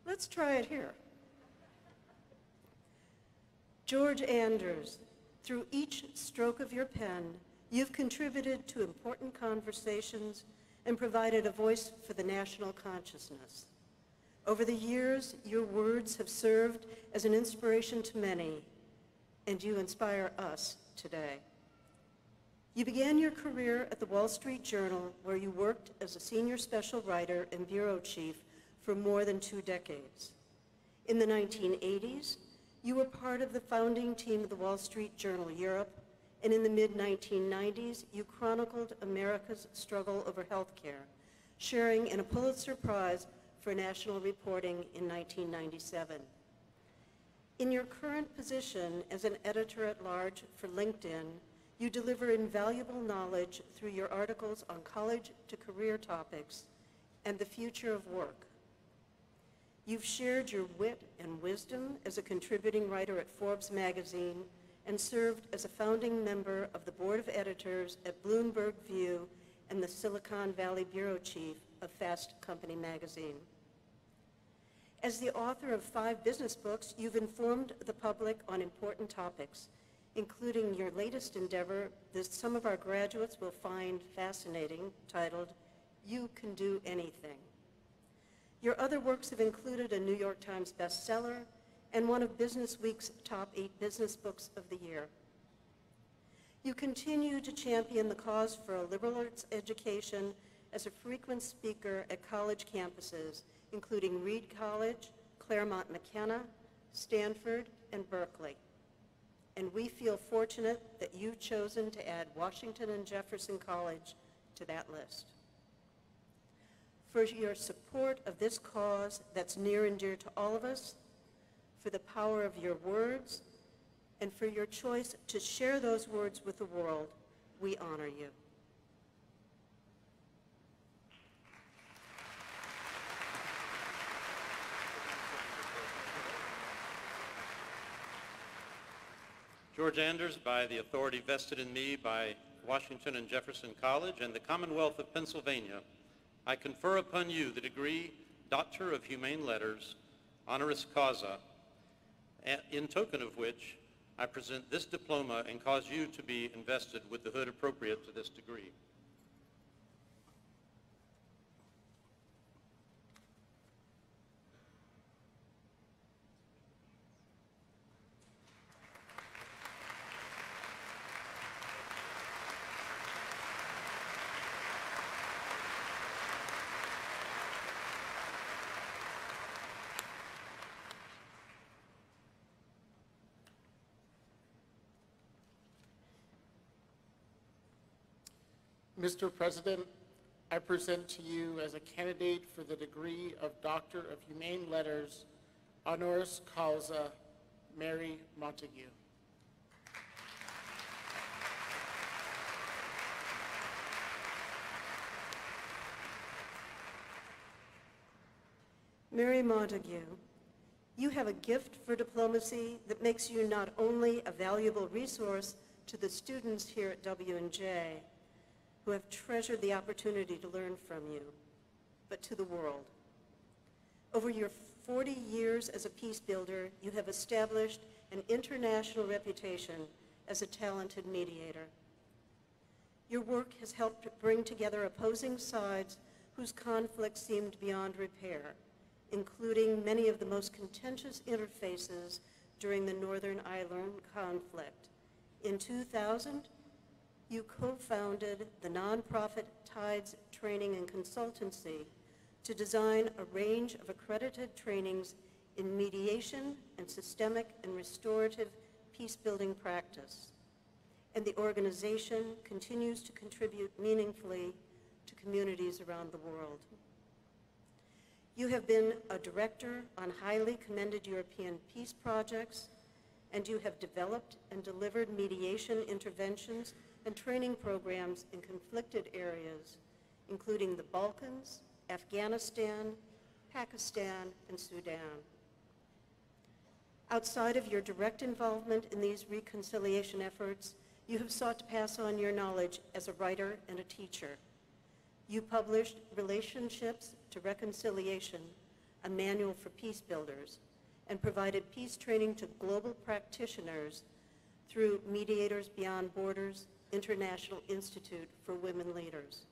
Let's try it here. George Anders, through each stroke of your pen, you've contributed to important conversations and provided a voice for the national consciousness. Over the years, your words have served as an inspiration to many, and you inspire us today. You began your career at the Wall Street Journal, where you worked as a senior special writer and bureau chief for more than 2 decades. In the 1980s, you were part of the founding team of the Wall Street Journal Europe, and in the mid-1990s, you chronicled America's struggle over health care, sharing in a Pulitzer Prize for national reporting in 1997. In your current position as an editor-at-large for LinkedIn, you deliver invaluable knowledge through your articles on college-to-career topics and the future of work. You've shared your wit and wisdom as a contributing writer at Forbes magazine and served as a founding member of the board of editors at Bloomberg View and the Silicon Valley bureau chief of Fast Company magazine. As the author of 5 business books, you've informed the public on important topics, including your latest endeavor that some of our graduates will find fascinating, titled You Can Do Anything. Your other works have included a New York Times bestseller and one of Business Week's top 8 business books of the year. You continue to champion the cause for a liberal arts education as a frequent speaker at college campuses, including Reed College, Claremont McKenna, Stanford, and Berkeley. And we feel fortunate that you've chosen to add Washington and Jefferson College to that list. For your support of this cause that's near and dear to all of us, for the power of your words, and for your choice to share those words with the world, we honor you. George Anders, by the authority vested in me by Washington and Jefferson College and the Commonwealth of Pennsylvania, I confer upon you the degree Doctor of Humane Letters, honoris causa, in token of which I present this diploma and cause you to be invested with the hood appropriate to this degree. Mr. President, I present to you as a candidate for the degree of Doctor of Humane Letters, honoris causa, Mary Montague. Mary Montague, you have a gift for diplomacy that makes you not only a valuable resource to the students here at W&J, who have treasured the opportunity to learn from you, but to the world. Over your 40 years as a peace builder, you have established an international reputation as a talented mediator. Your work has helped bring together opposing sides whose conflicts seemed beyond repair, including many of the most contentious interfaces during the Northern Ireland conflict. In 2000, you co-founded the nonprofit Tides Training and Consultancy to design a range of accredited trainings in mediation and systemic and restorative peace-building practice. And the organization continues to contribute meaningfully to communities around the world. You have been a director on highly commended European peace projects, and you have developed and delivered mediation interventions and training programs in conflicted areas, including the Balkans, Afghanistan, Pakistan, and Sudan. Outside of your direct involvement in these reconciliation efforts, you have sought to pass on your knowledge as a writer and a teacher. You published Relationships to Reconciliation, a manual for peace builders, and provided peace training to global practitioners through Mediators Beyond Borders International Institute for Women Leaders.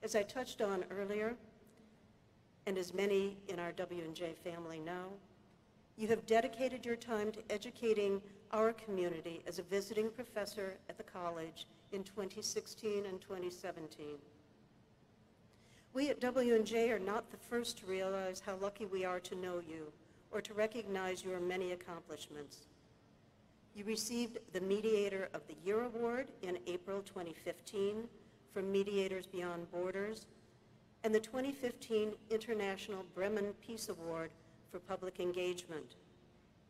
As I touched on earlier, and as many in our W&J family know, you have dedicated your time to educating our community as a visiting professor at the college in 2016 and 2017. We at W&J are not the first to realize how lucky we are to know you or to recognize your many accomplishments. You received the Mediator of the Year Award in April 2015 from Mediators Beyond Borders and the 2015 International Bremen Peace Award for Public Engagement.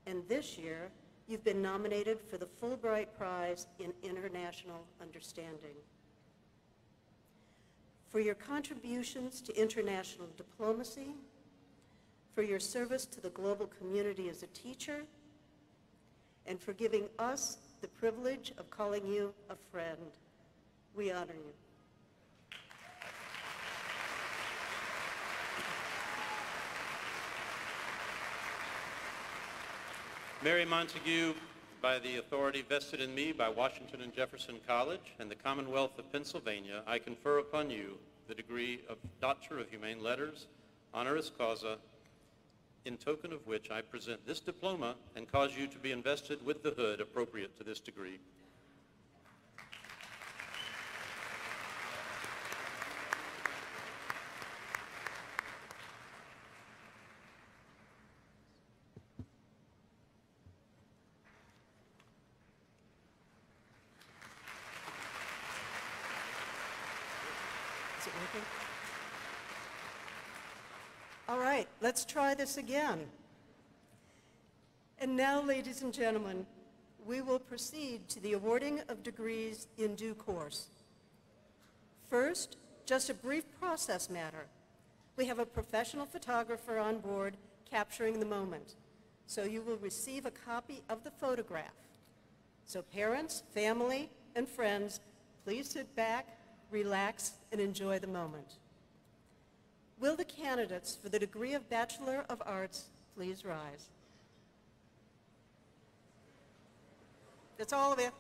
And this year, you've been nominated for the Fulbright Prize in International Understanding. For your contributions to international diplomacy, for your service to the global community as a teacher, and for giving us the privilege of calling you a friend. We honor you. Mary Montague, by the authority vested in me by Washington and Jefferson College and the Commonwealth of Pennsylvania, I confer upon you the degree of Doctor of Humane Letters, honoris causa, in token of which I present this diploma and cause you to be invested with the hood appropriate to this degree. Is it working? All right, let's try this again. And now, ladies and gentlemen, we will proceed to the awarding of degrees in due course. First, just a brief process matter. We have a professional photographer on board capturing the moment, so you will receive a copy of the photograph. So parents, family, and friends, please sit back, relax, and enjoy the moment. Will the candidates for the degree of Bachelor of Arts please rise? That's all of you.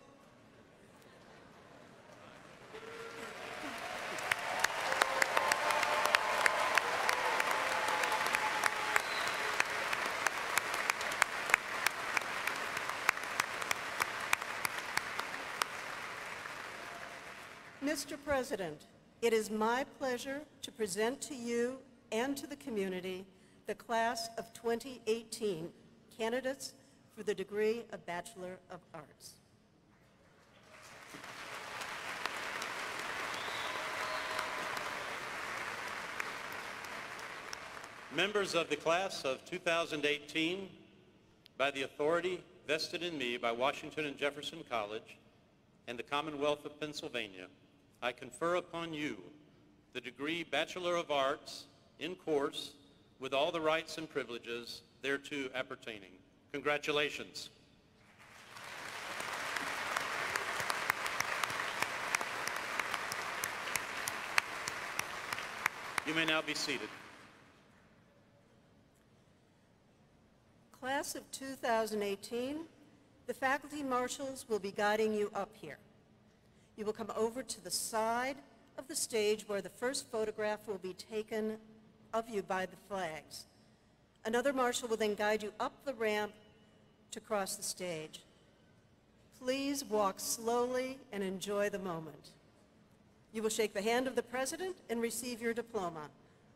Mr. President, it is my pleasure to present to you and to the community the class of 2018 candidates for the degree of Bachelor of Arts. Members of the class of 2018, by the authority vested in me by Washington and Jefferson College and the Commonwealth of Pennsylvania, I confer upon you the degree Bachelor of Arts in course with all the rights and privileges thereto appertaining. Congratulations. You may now be seated. Class of 2018, the faculty marshals will be guiding you up here. You will come over to the side of the stage where the first photograph will be taken of you by the flags. Another marshal will then guide you up the ramp to cross the stage. Please walk slowly and enjoy the moment. You will shake the hand of the president and receive your diploma.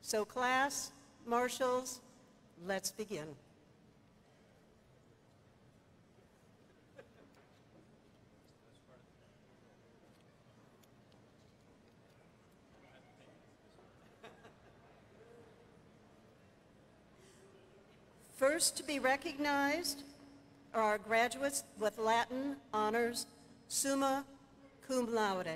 So class, marshals, let's begin. First to be recognized are our graduates with Latin honors, summa cum laude.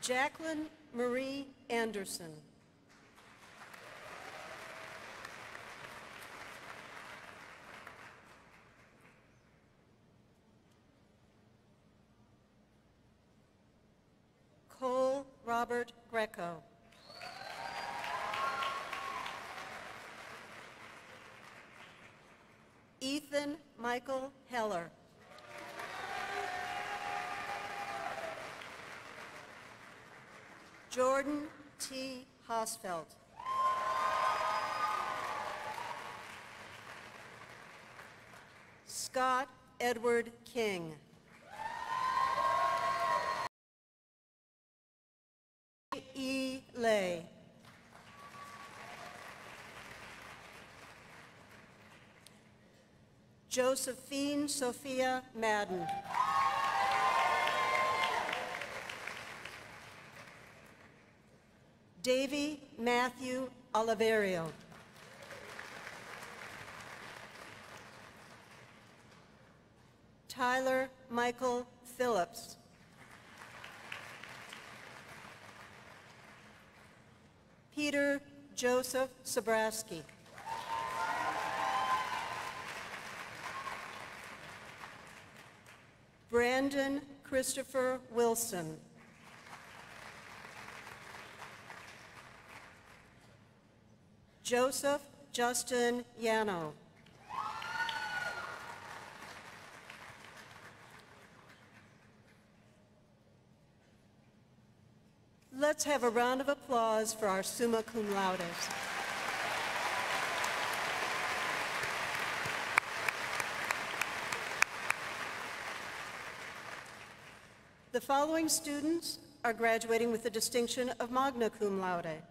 Jacqueline Marie Anderson. Cole Robert Greco. Ethan Michael Heller. Jordan T. Hosfeld. Scott Edward King. E. Lay. Josephine Sophia Madden. Davy Matthew Oliverio. Tyler Michael Phillips. Peter Joseph Sobraski. Brandon Christopher Wilson. Joseph Justin Yano. Let's have a round of applause for our summa cum laudes. The following students are graduating with the distinction of magna cum laude.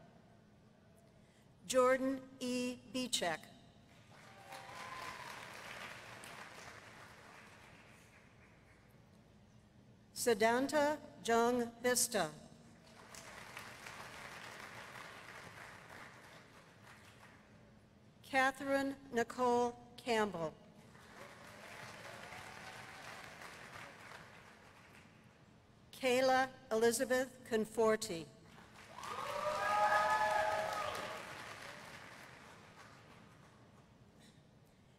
Jordan E. Bichek. Siddhanta Jung Vista. Catherine Nicole Campbell. Kayla Elizabeth Conforti.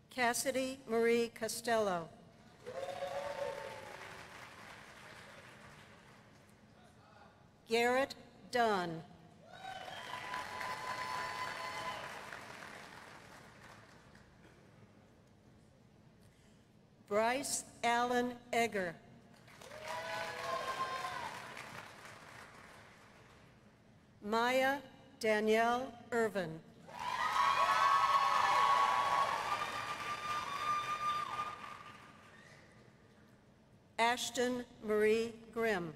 Cassidy Marie Costello. Garrett Dunn. Bryce Allen Egger. Maya Danielle Irvin. Ashton Marie Grimm.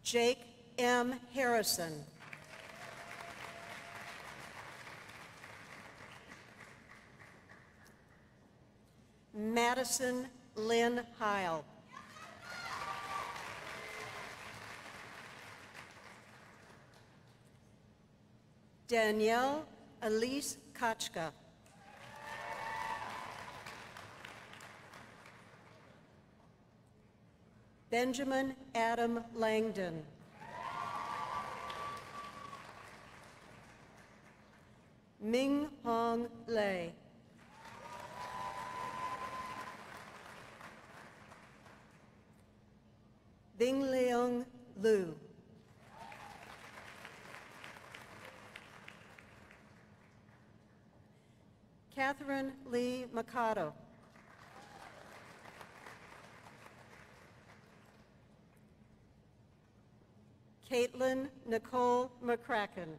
Jake M. Harrison. Madison Lynn Heil. Danielle Elise Kachka. Benjamin Adam Langdon. Ming Hong Lei. Bing Leung Lu. Catherine Lee Mikado. Caitlin Nicole McCracken.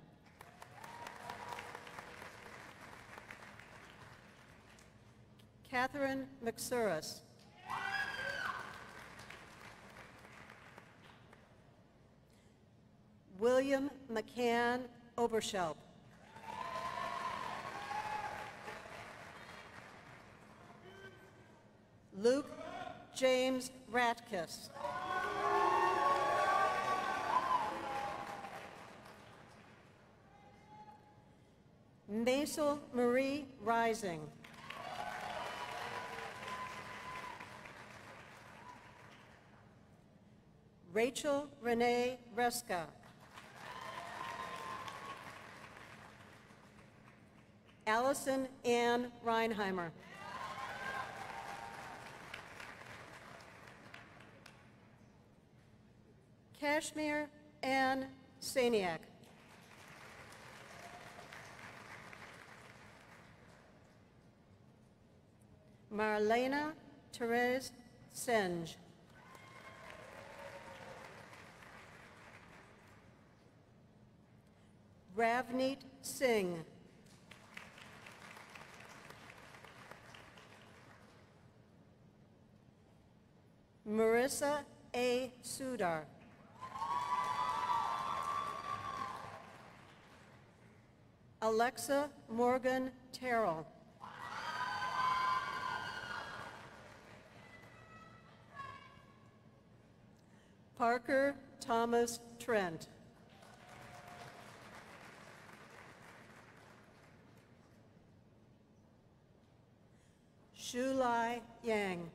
Catherine McSuris. William McCann Oberschelp. Luke James Ratkiss. Maisel Marie Rising. Rachel Renee Reska. Allison Ann Reinheimer. Kashmir Ann Saniak. Marlena Therese Senge. Ravneet Singh. Marissa A. Sudar. Alexa Morgan Terrell. Parker Thomas Trent. Shulai Yang.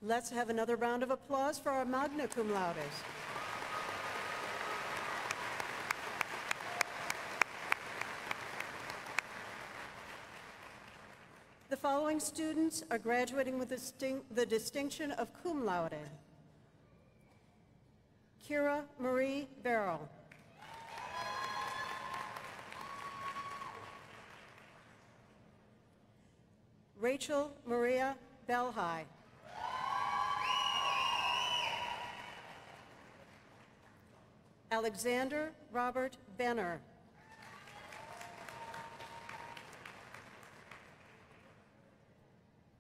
Let's have another round of applause for our magna cum laudes. The following students are graduating with the distinction of cum laude. Kira Marie Barrow. Rachel Maria Belhai. Alexander Robert Benner.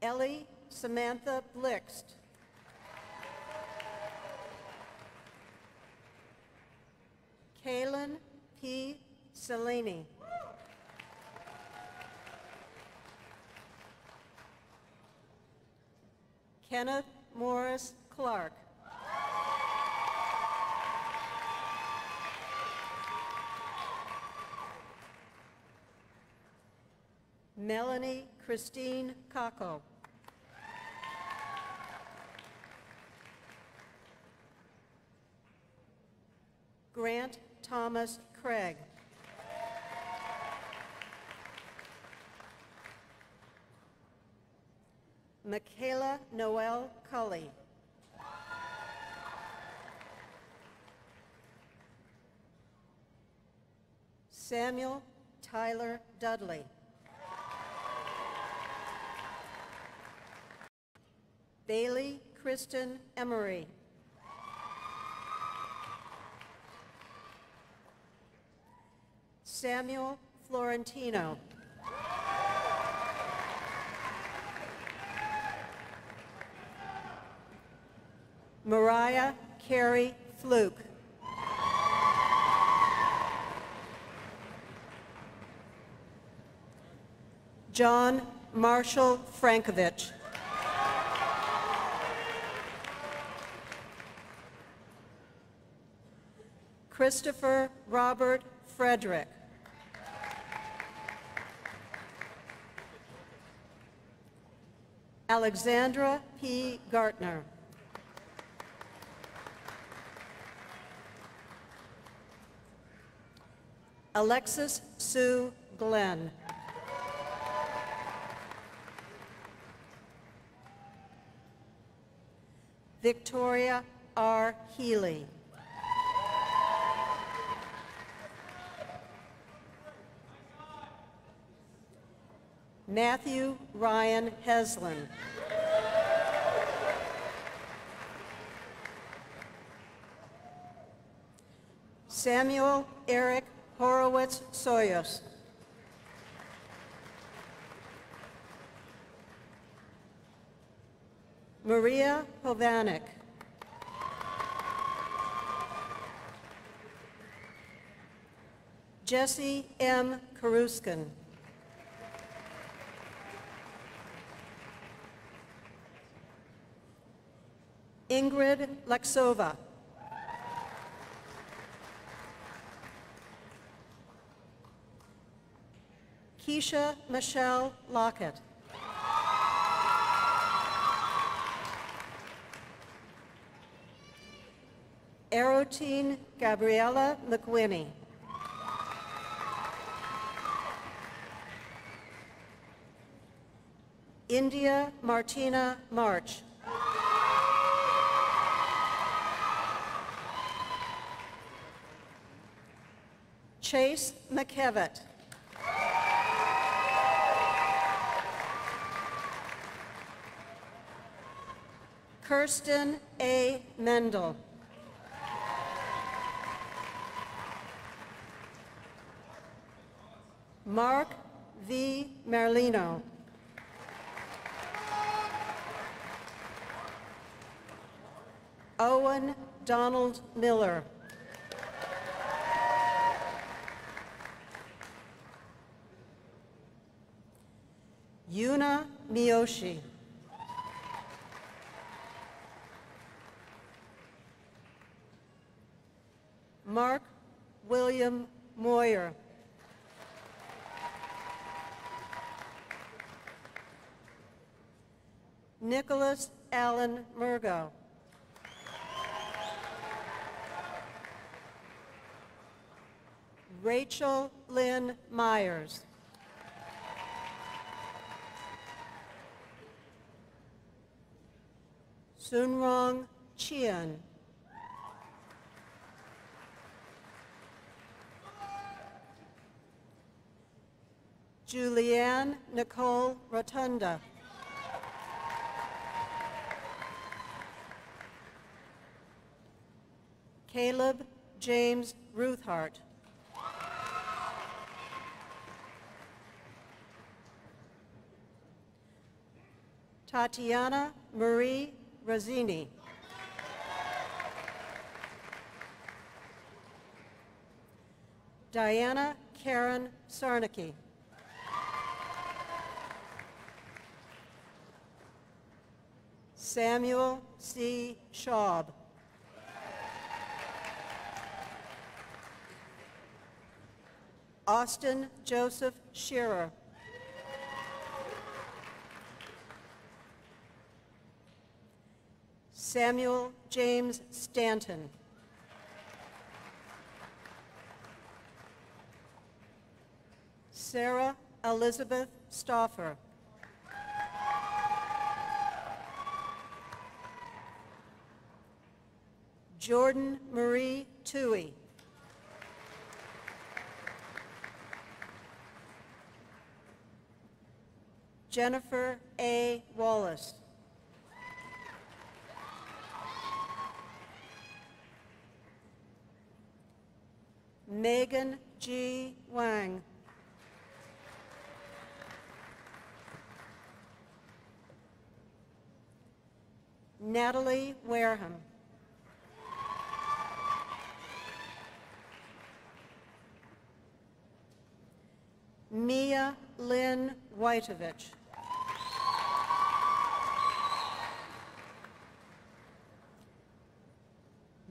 Ellie Samantha Blixt. Kaylin P. Selene. Kenneth Morris Clark. Melanie Christine Kako. Grant Thomas Craig. Michaela Noel Cully. Samuel Tyler Dudley. Bailey Kristen Emery. Samuel Florentino. Mariah Carey Fluke. John Marshall Frankovich. Christopher Robert Frederick. Alexandra P. Gartner. Alexis Sue Glenn. Victoria R. Healy. Matthew Ryan Heslin. Samuel Eric Horowitz Soyos. Maria Hovanek. Jesse M. Karuskin. Ingrid Lexova. Keisha Michelle Lockett. Erotine Gabriella McWhinney. India Martina March. Chase McKevitt. Kirsten A. Mendel. Mark V. Merlino. Owen Donald Miller. Yuna Miyoshi. Mark William Moyer. Nicholas Allen Murgo. Rachel Lynn Myers. Sunrong Chien. Julianne Nicole Rotunda. Caleb James Ruthhart. Tatiana Marie Razzini. Diana Karen Sarnicki. Samuel C. Schaub. Austin Joseph Shearer. Samuel James Stanton. Sarah Elizabeth Stauffer. Jordan Marie Toohey. Jennifer A. Wallace. Megan G. Wang. Natalie Wareham. Mia Lynn Whiteovich.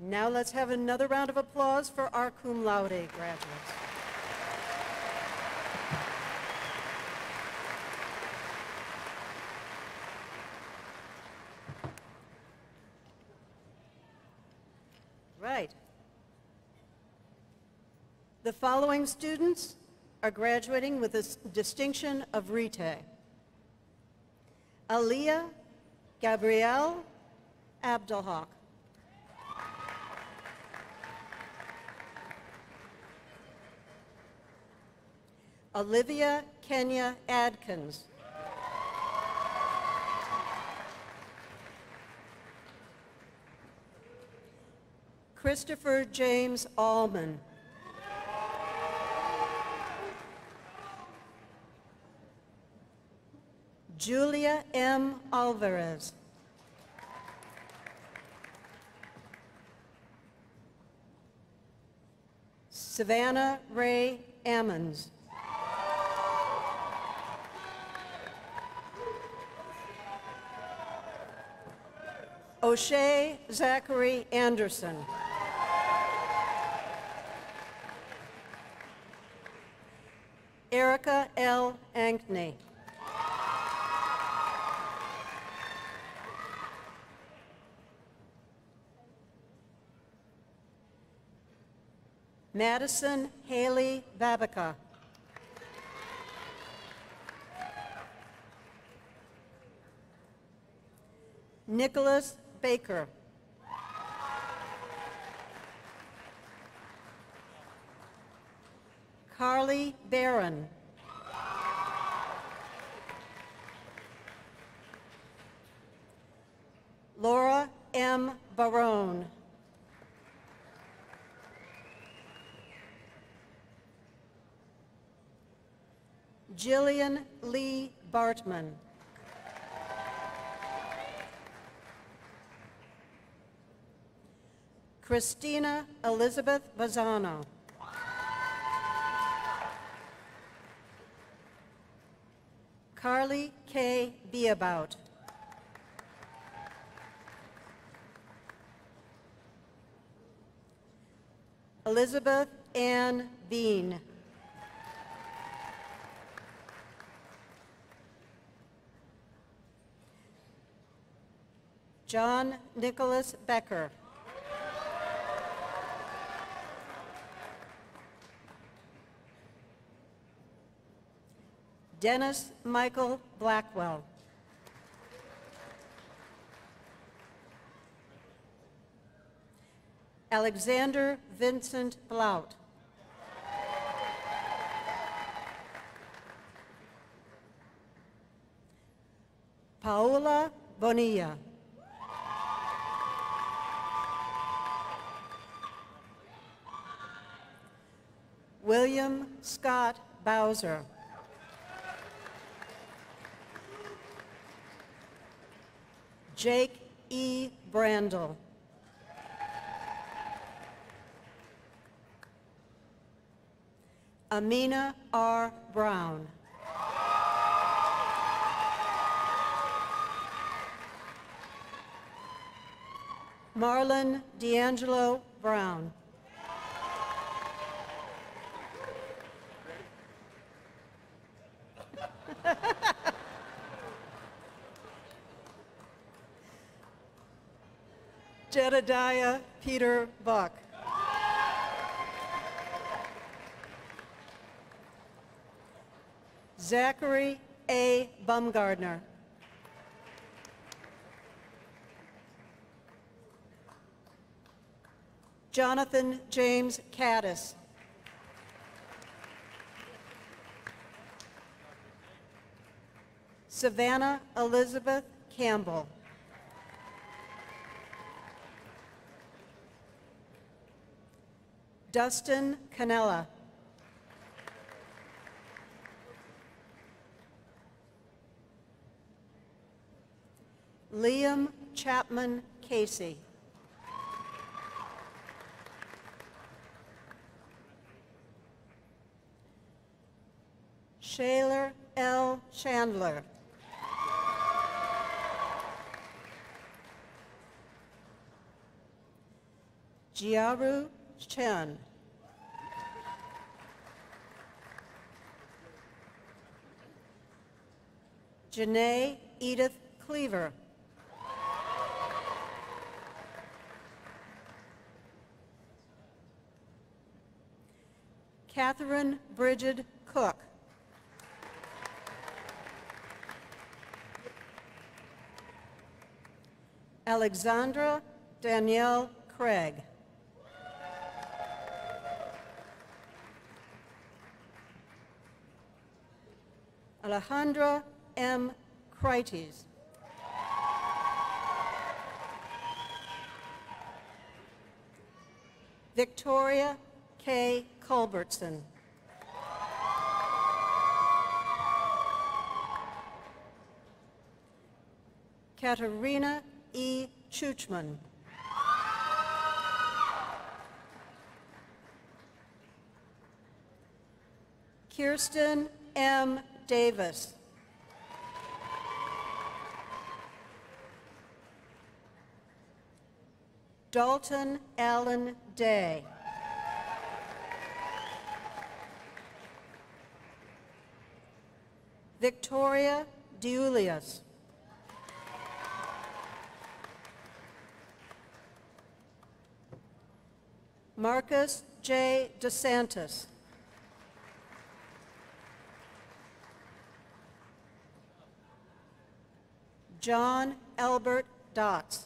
Now let's have another round of applause for our cum laude graduates. Right. The following students are graduating with the distinction of Rite. Aliyah Gabrielle Abdelhak. Olivia Kenya Adkins. Christopher James Allman. Julia M. Alvarez. Savannah Ray Ammons. O'Shea Zachary Anderson. Erica L. Ankney. Madison Haley Babica. Nicholas Baker. Carly Barron. Laura M. Barone. Jillian Lee Bartman. Christina Elizabeth Bazzano. Carly K. Beabout. Elizabeth Ann Bean. John Nicholas Becker. Dennis Michael Blackwell. Alexander Vincent Blout. Paola Bonilla. William Scott Bowser. Jake E. Brandel. Amina R. Brown. Marlon D'Angelo Brown. Jedediah Peter Buck. Zachary A. Bumgardner. Jonathan James Caddis. Savannah Elizabeth Campbell. Dustin Canella. Liam Chapman Casey. Shaler L. Chandler. Jiaru Chen. Janae Edith Cleaver. Catherine Bridget Cook. Alexandra Danielle Craig. Alejandra M. Crites. Victoria K. Culbertson. Katerina E. Chuchman. Kirsten M. Davis. Dalton Allen Day. Victoria Deulius. Marcus J. DeSantis. John Albert Dotz.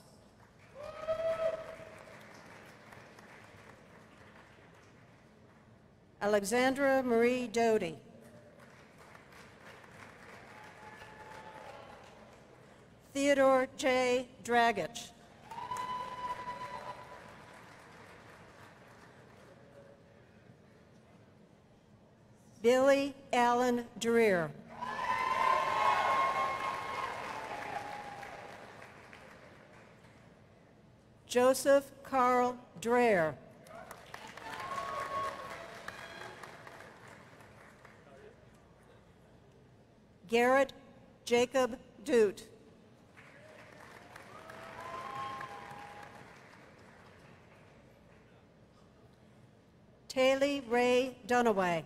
Alexandra Marie Doty. Theodore J. Dragich. Billy Allen Dreer. Joseph Carl Dreher. Garrett Jacob Doot. Taylor Ray Dunaway.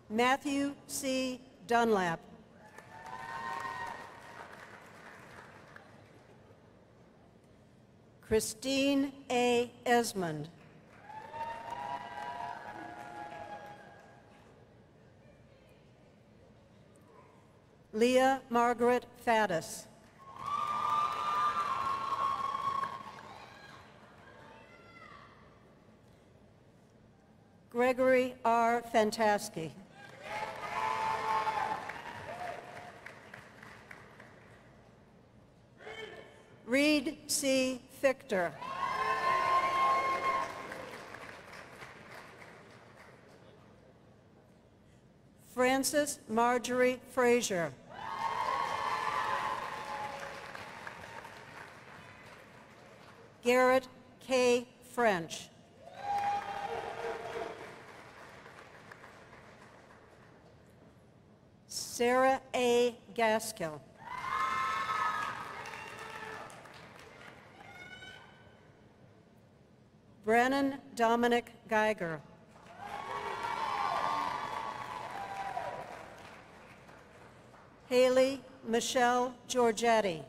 Matthew C. Dunlap. Christine A. Esmond. Leah Margaret Faddis. Gregory R. Fantasky. Reed C. Fichter. Frances Marjorie Frazier. Garrett K. French. Sarah A. Gaskill. Brennan Dominic Geiger. Haley Michelle Giorgetti.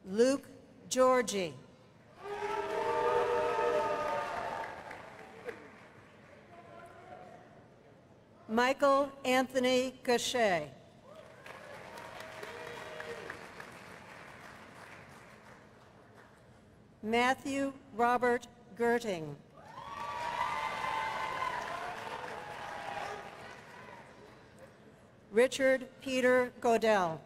Luke Georgie. Michael Anthony Gachet. Matthew Robert Gerting. Richard Peter Godell.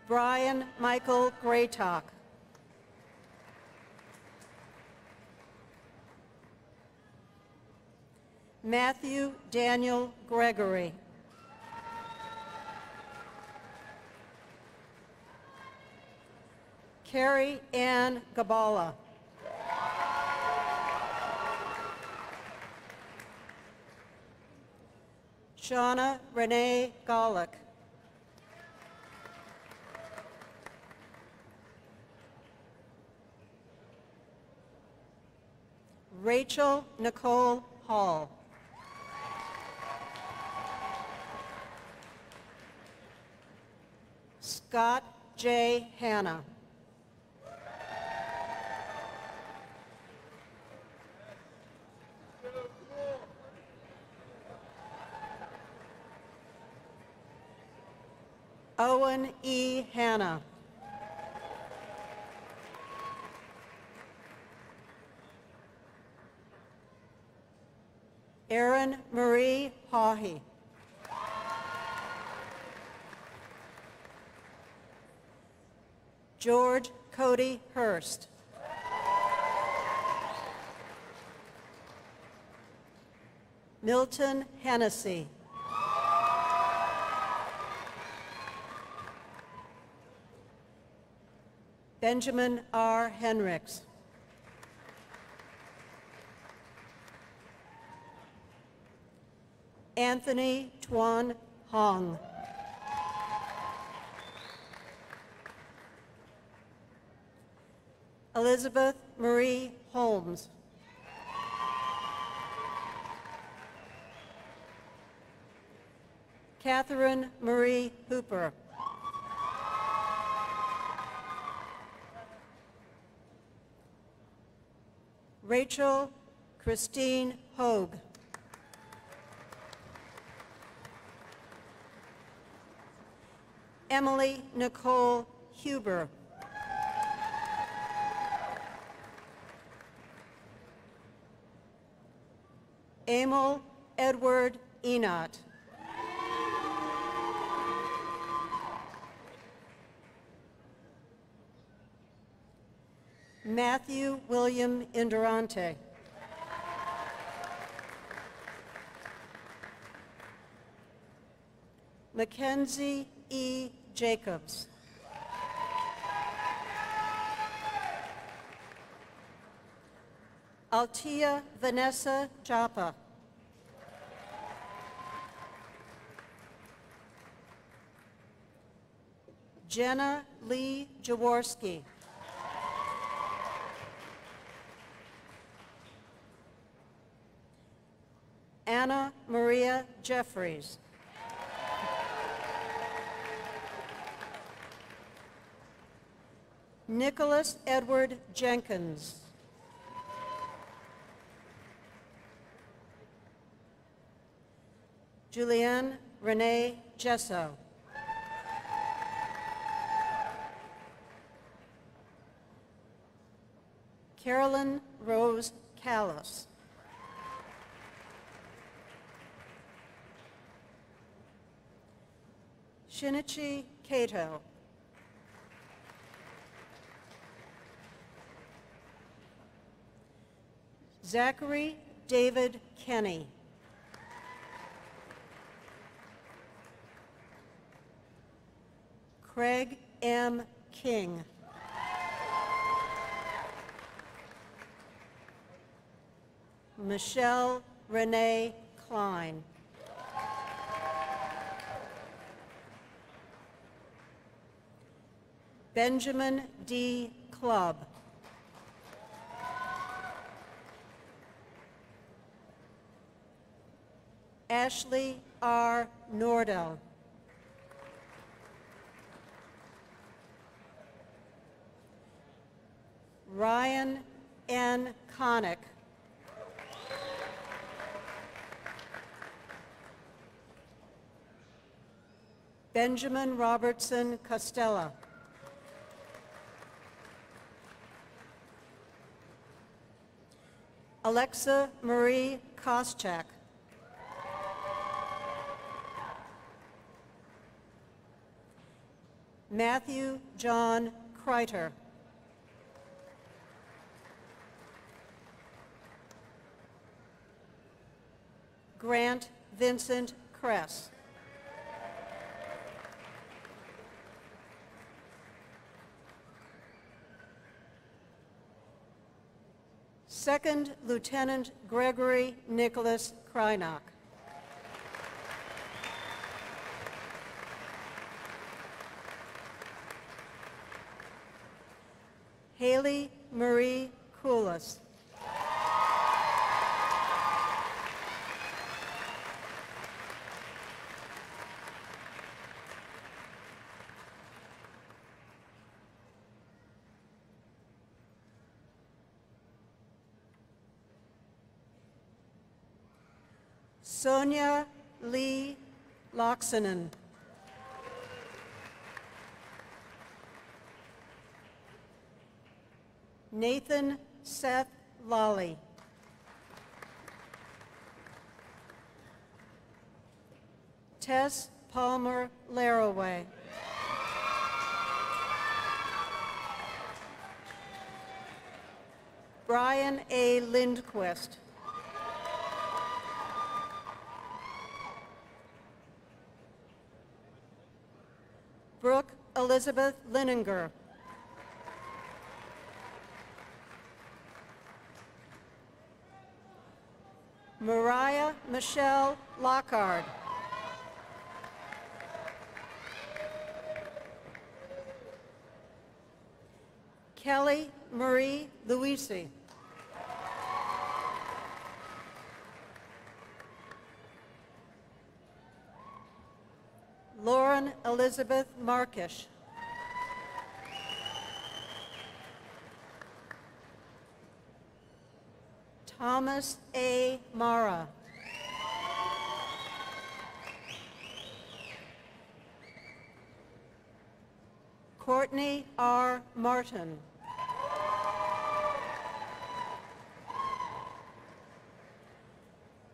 Brian Michael Graytock. Matthew Daniel Gregory. Carrie Ann Gabala. Shauna Renee Golick. Rachel Nicole Hall. Scott J. Hanna. Owen E. Hanna. Erin Marie Hawhey. George Cody Hurst. Milton Hennessy. Benjamin R. Henricks. Anthony Tuan Hong. Elizabeth Marie Holmes. Catherine Marie Hooper. Rachel Christine Hogue. Emily Nicole Huber. Emil Edward Enot. Matthew William Indurante. Mackenzie E. Jacobs. Altia Vanessa Joppa. Jenna Lee Jaworski. Anna Maria Jeffries. Nicholas Edward Jenkins. Julianne Renee Gesso. Carolyn Rose Callis. Shinichi Kato. Zachary David Kenny. Craig M. King. Michelle Renee Klein. Benjamin D. Clubb. Ashley R. Nordell. Ryan N. Connick. Benjamin Robertson Costello. Alexa Marie Koschak. Matthew John Kreiter. Grant Vincent Kress. Second Lieutenant Gregory Nicholas Krynock. Haley Marie Koulis. Sonia Lee Loxonen. Nathan Seth Lally. Tess Palmer Laraway. Brian A. Lindquist. Brooke Elizabeth Lininger. Mariah Michelle Lockhart. Kelly Marie Luisi. Lauren Elizabeth Markish. Thomas A. Mara. Courtney R. Martin.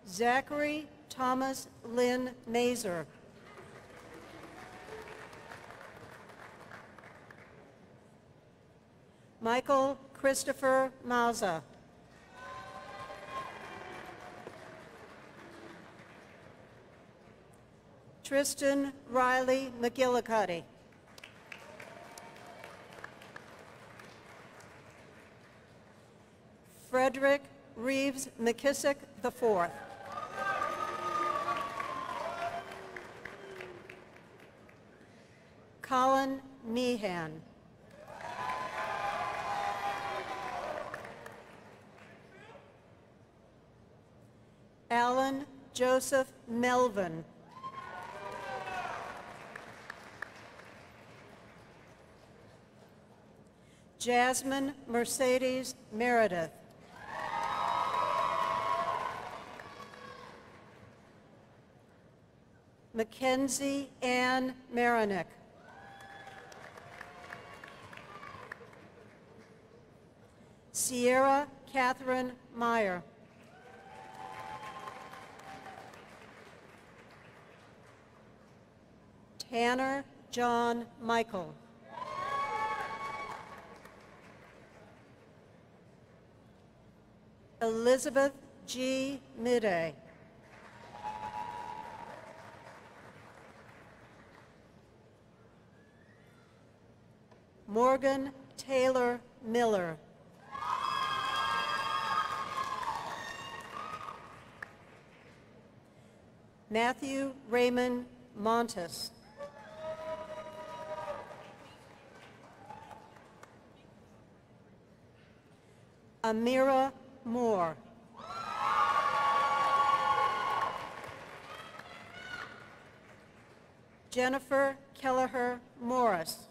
Zachary Thomas Lynn Mazer. Michael Christopher Mazza. Tristan Riley McGillicuddy. Frederick Reeves McKissick IV. Colin Meehan. Alan Joseph Melvin. Jasmine Mercedes Meredith. Mackenzie Ann Marinick. Sierra Catherine Meyer. Tanner John Michael. Elizabeth G. Midday. Morgan Taylor Miller. Matthew Raymond Montes. Amira Moore. Jennifer Kelleher Morris.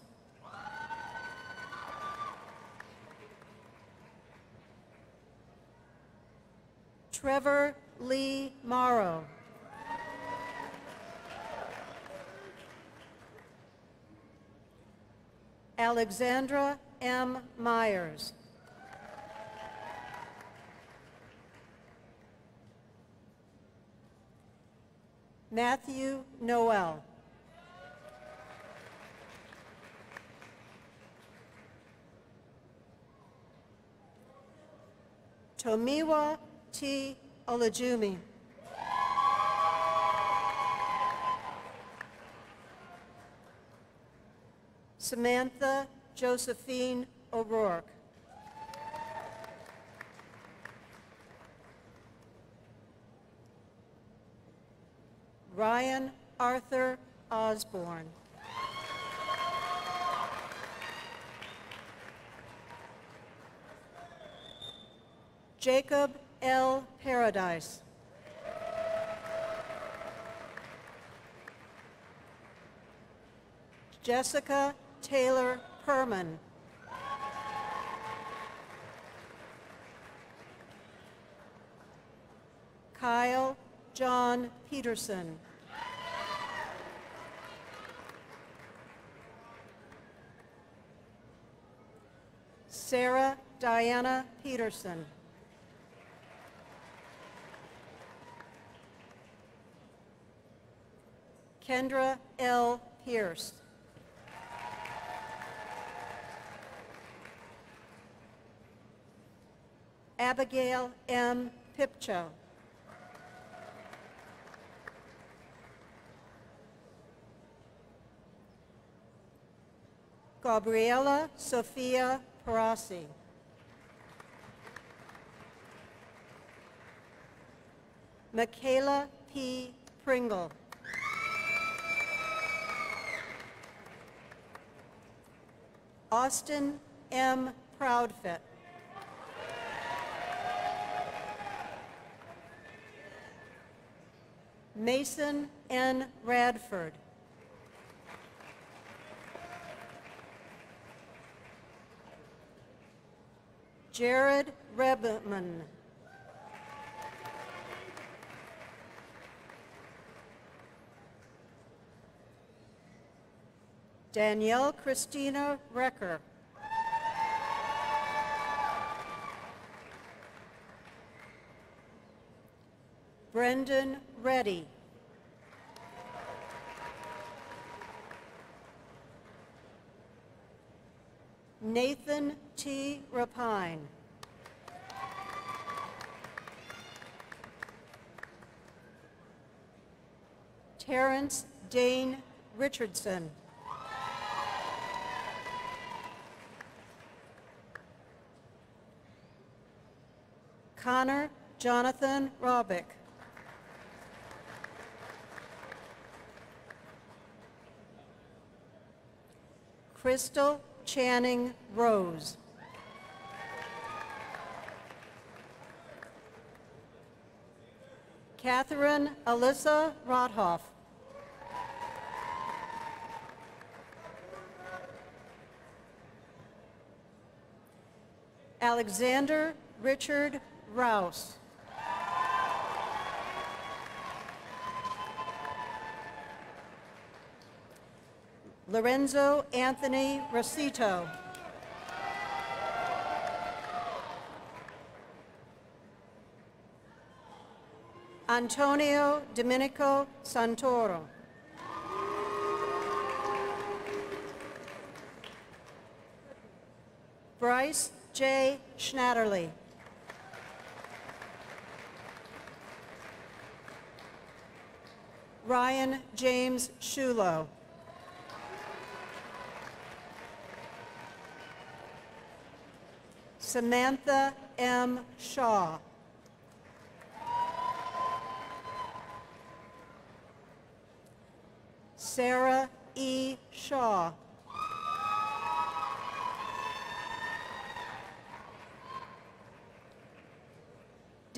Trevor Lee Morrow. Alexandra M. Myers. Matthew Noel. Tomiwa T. Olajumi. Samantha Josephine O'Rourke. Ryan Arthur Osborne. Jacob L. Paradise. Jessica Taylor Perman. Kyle John Peterson. Sarah Diana Peterson. Kendra L. Pierce. Abigail M. Pipcho. Gabriela Sophia Parasi. Michaela P. Pringle. Austin M. Proudfit. Mason N. Radford. Jared Rebman. Danielle Christina Recker. Brendan Reddy. Nathan T. Rapine. Terrence Dane Richardson. Connor Jonathan Robick. Crystal Channing Rose. Catherine Alyssa Rothoff. Alexander Richard Rouse. Lorenzo Anthony Rosito. Antonio Domenico Santoro. Bryce J. Schnatterly. Ryan James Shulo. Samantha M. Shaw. Sarah E. Shaw.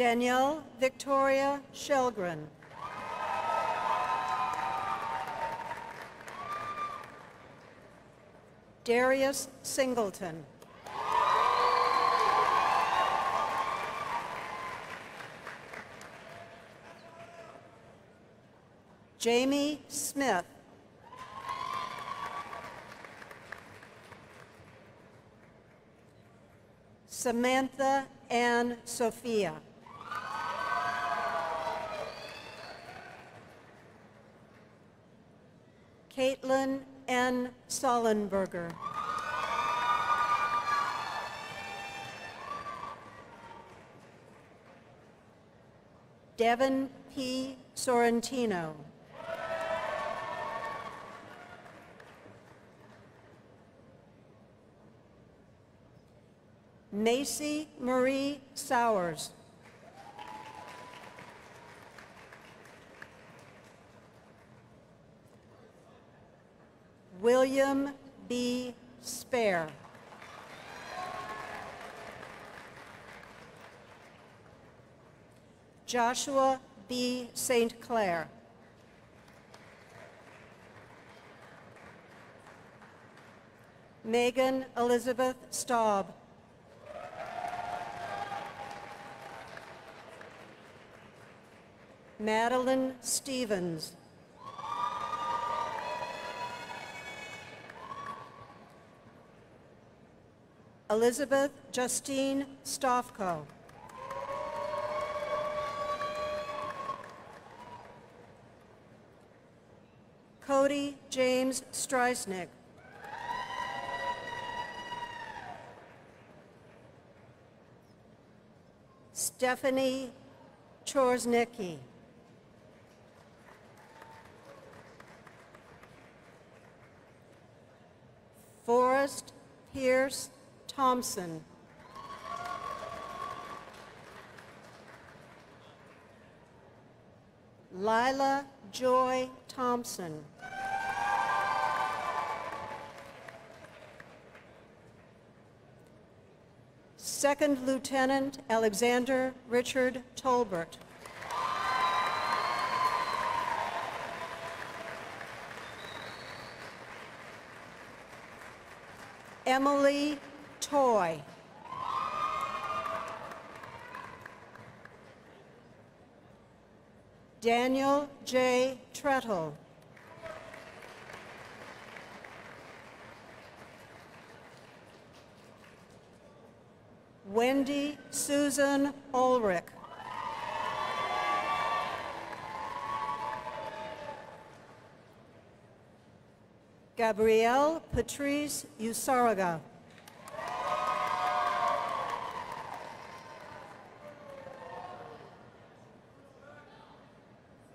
Danielle Victoria Shelgren. Darius Singleton. Jamie Smith. Samantha Ann Sophia. Caitlin N. Sollenberger. Devin P. Sorrentino. Macy Marie Sowers. William B. Spare. Joshua B. St. Clair. Megan Elizabeth Staub. Madeline Stevens. Elizabeth Justine Stofko. Cody James Streisnick. Stephanie Chorznicki. Forrest Pierce Thompson. Lila Joy Thompson. Second Lieutenant Alexander Richard Tolbert. Emily Toy. Daniel J. Trettle. Wendy Susan Ulrich. Gabrielle Patrice Usaraga.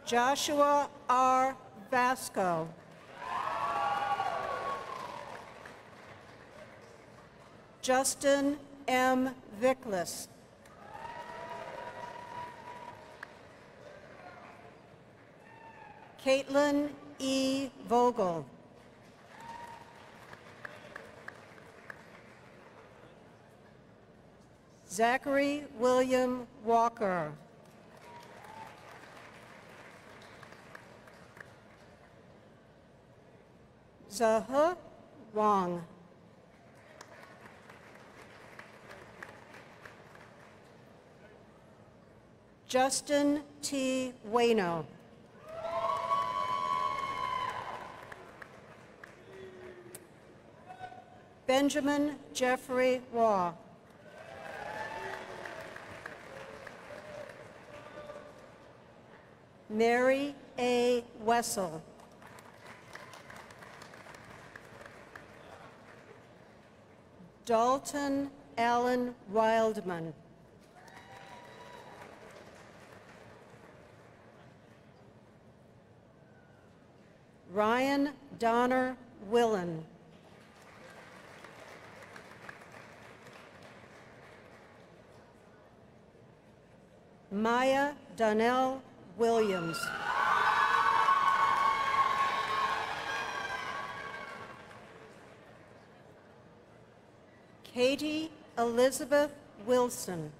Joshua R. Vasco. Justin M. Vicklis. Caitlin E. Vogel. Zachary William Walker. Zahe Wang. Justin T. Wayno. Benjamin Jeffrey Waugh. Mary A. Wessel. Dalton Alan Wildman. Ryan Donner Willen. Maya Donnell Williams. Katie Elizabeth Wilson.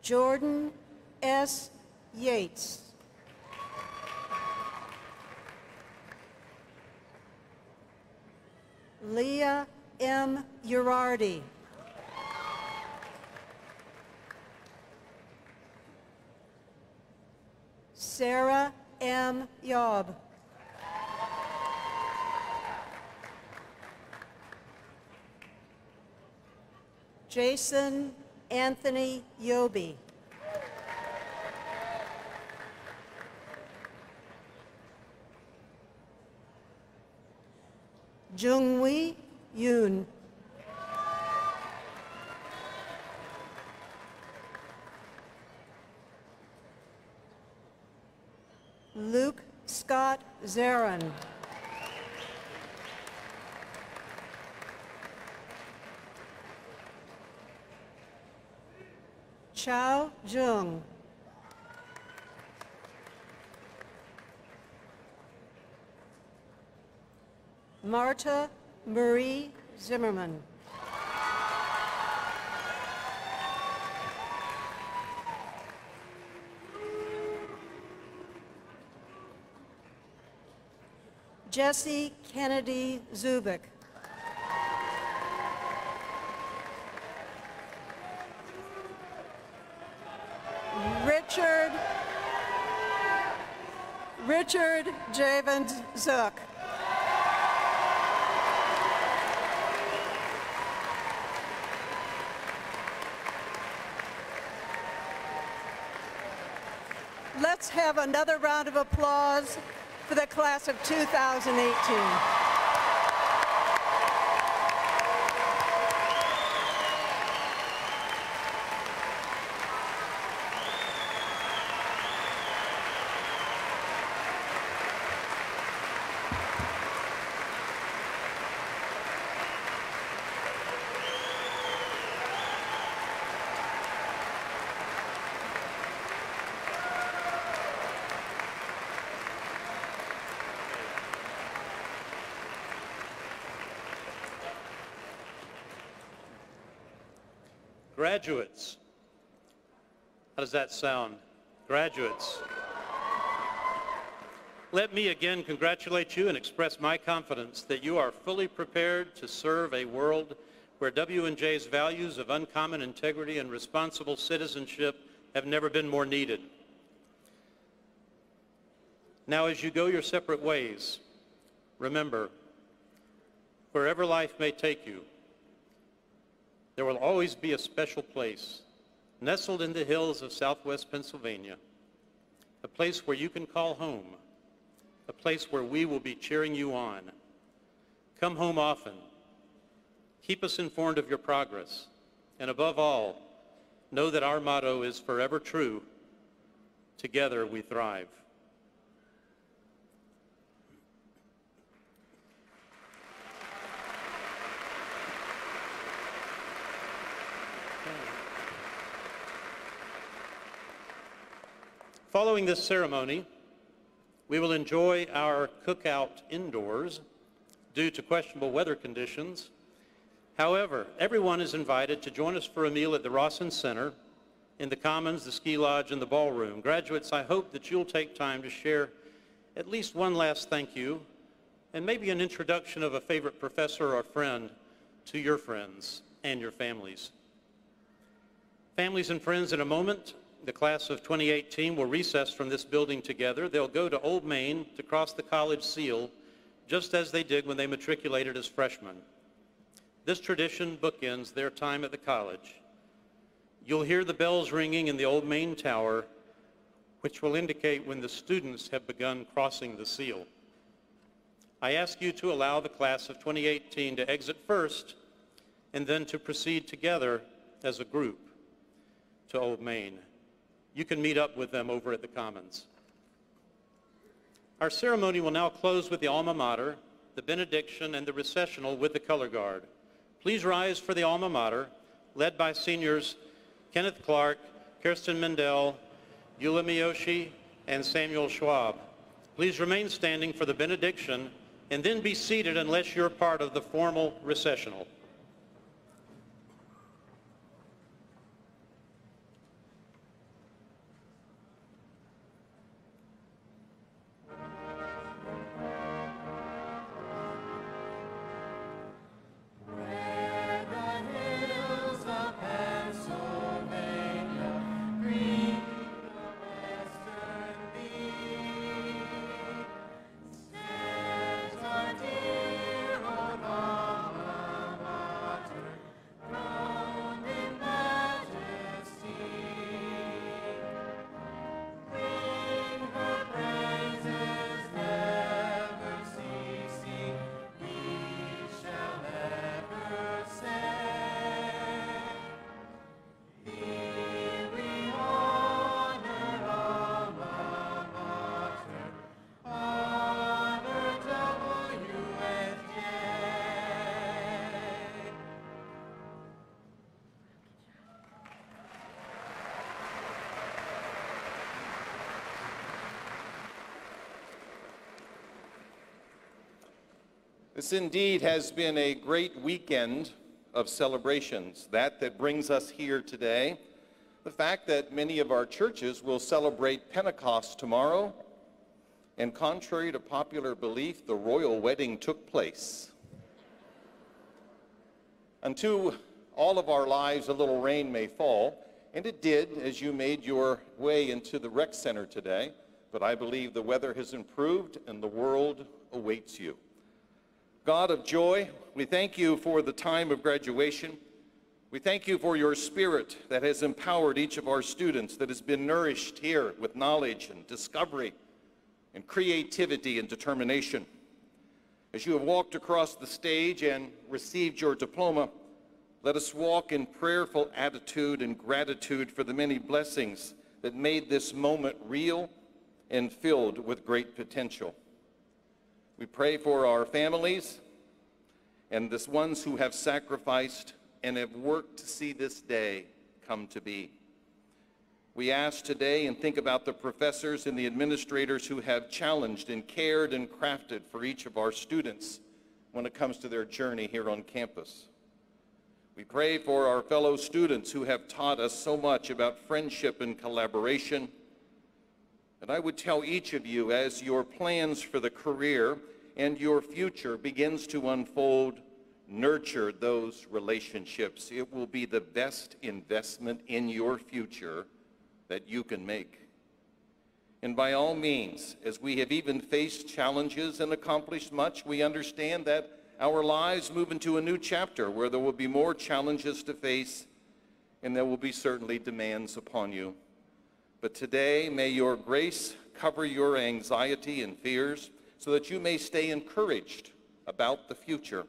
Jordan S. Yates. Leah M. Urardi. Sarah M. Yob. Jason Anthony Yobi. Jungwee Yoon. Luke Scott Zarin. Chao Jung. Marta Marie Zimmerman. Jesse Kennedy Zubik. Richard Javens Zook. Let's have another round of applause for the class of 2018. Graduates. How does that sound? Graduates. Let me again congratulate you and express my confidence that you are fully prepared to serve a world where W&J's values of uncommon integrity and responsible citizenship have never been more needed. Now, as you go your separate ways, remember, wherever life may take you, there will always be a special place nestled in the hills of southwest Pennsylvania, a place where you can call home, a place where we will be cheering you on. Come home often. Keep us informed of your progress. And above all, know that our motto is forever true. Together we thrive. Following this ceremony, we will enjoy our cookout indoors due to questionable weather conditions. However, everyone is invited to join us for a meal at the Rawson Center, in the Commons, the Ski Lodge, and the Ballroom. Graduates, I hope that you'll take time to share at least one last thank you and maybe an introduction of a favorite professor or friend to your friends and your families. Families and friends, in a moment, the class of 2018 will recess from this building together. They'll go to Old Main to cross the college seal, just as they did when they matriculated as freshmen. This tradition bookends their time at the college. You'll hear the bells ringing in the Old Main Tower, which will indicate when the students have begun crossing the seal. I ask you to allow the class of 2018 to exit first and then to proceed together as a group to Old Main. You can meet up with them over at the Commons. Our ceremony will now close with the alma mater, the benediction, and the recessional with the color guard. Please rise for the alma mater, led by seniors Kenneth Clark, Kirsten Mendel, Eula Miyoshi, and Samuel Schwab. Please remain standing for the benediction and then be seated unless you're part of the formal recessional. This indeed has been a great weekend of celebrations. That brings us here today. The fact that many of our churches will celebrate Pentecost tomorrow, and contrary to popular belief, the royal wedding took place. Unto all of our lives a little rain may fall, and it did as you made your way into the rec center today, but I believe the weather has improved and the world awaits you. God of joy, we thank you for the time of graduation. We thank you for your spirit that has empowered each of our students, that has been nourished here with knowledge and discovery and creativity and determination. As you have walked across the stage and received your diploma, let us walk in prayerful attitude and gratitude for the many blessings that made this moment real and filled with great potential. We pray for our families and the ones who have sacrificed and have worked to see this day come to be. We ask today and think about the professors and the administrators who have challenged and cared and crafted for each of our students when it comes to their journey here on campus. We pray for our fellow students who have taught us so much about friendship and collaboration. And I would tell each of you, as your plans for the career and your future begins to unfold, nurture those relationships. It will be the best investment in your future that you can make. And by all means, as we have even faced challenges and accomplished much, we understand that our lives move into a new chapter where there will be more challenges to face, and there will be certainly demands upon you. But today, may your grace cover your anxiety and fears so that you may stay encouraged about the future.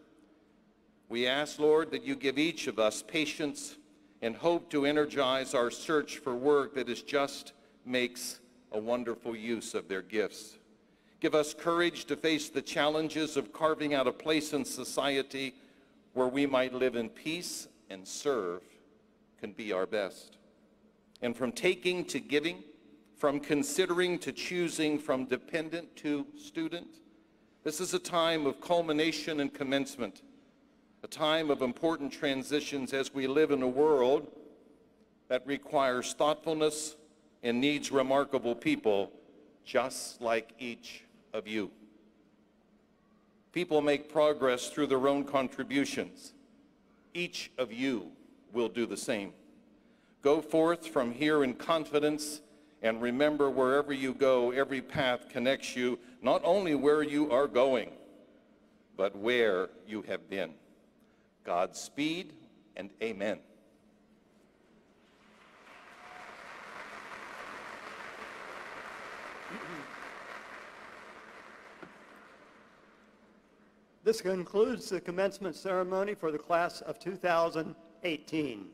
We ask, Lord, that you give each of us patience and hope to energize our search for work that is just makes a wonderful use of their gifts. Give us courage to face the challenges of carving out a place in society where we might live in peace and serve can be our best. And from taking to giving, from considering to choosing, from dependent to student, this is a time of culmination and commencement, a time of important transitions as we live in a world that requires thoughtfulness and needs remarkable people just like each of you. People make progress through their own contributions. Each of you will do the same. Go forth from here in confidence, and remember, wherever you go, every path connects you, not only where you are going, but where you have been. Godspeed and amen. This concludes the commencement ceremony for the class of 2018.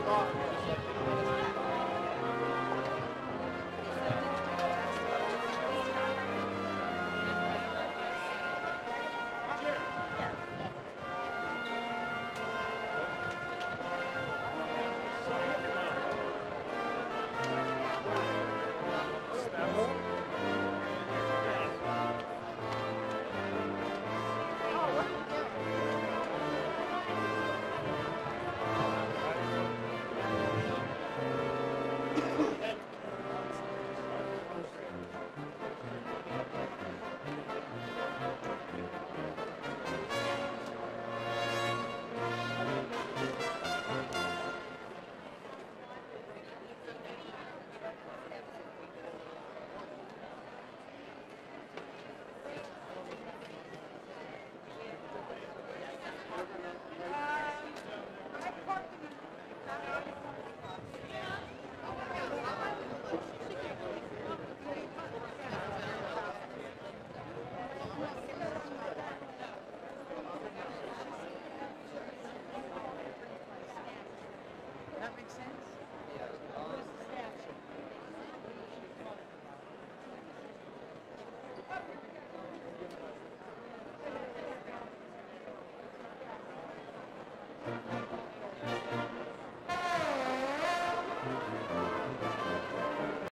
off.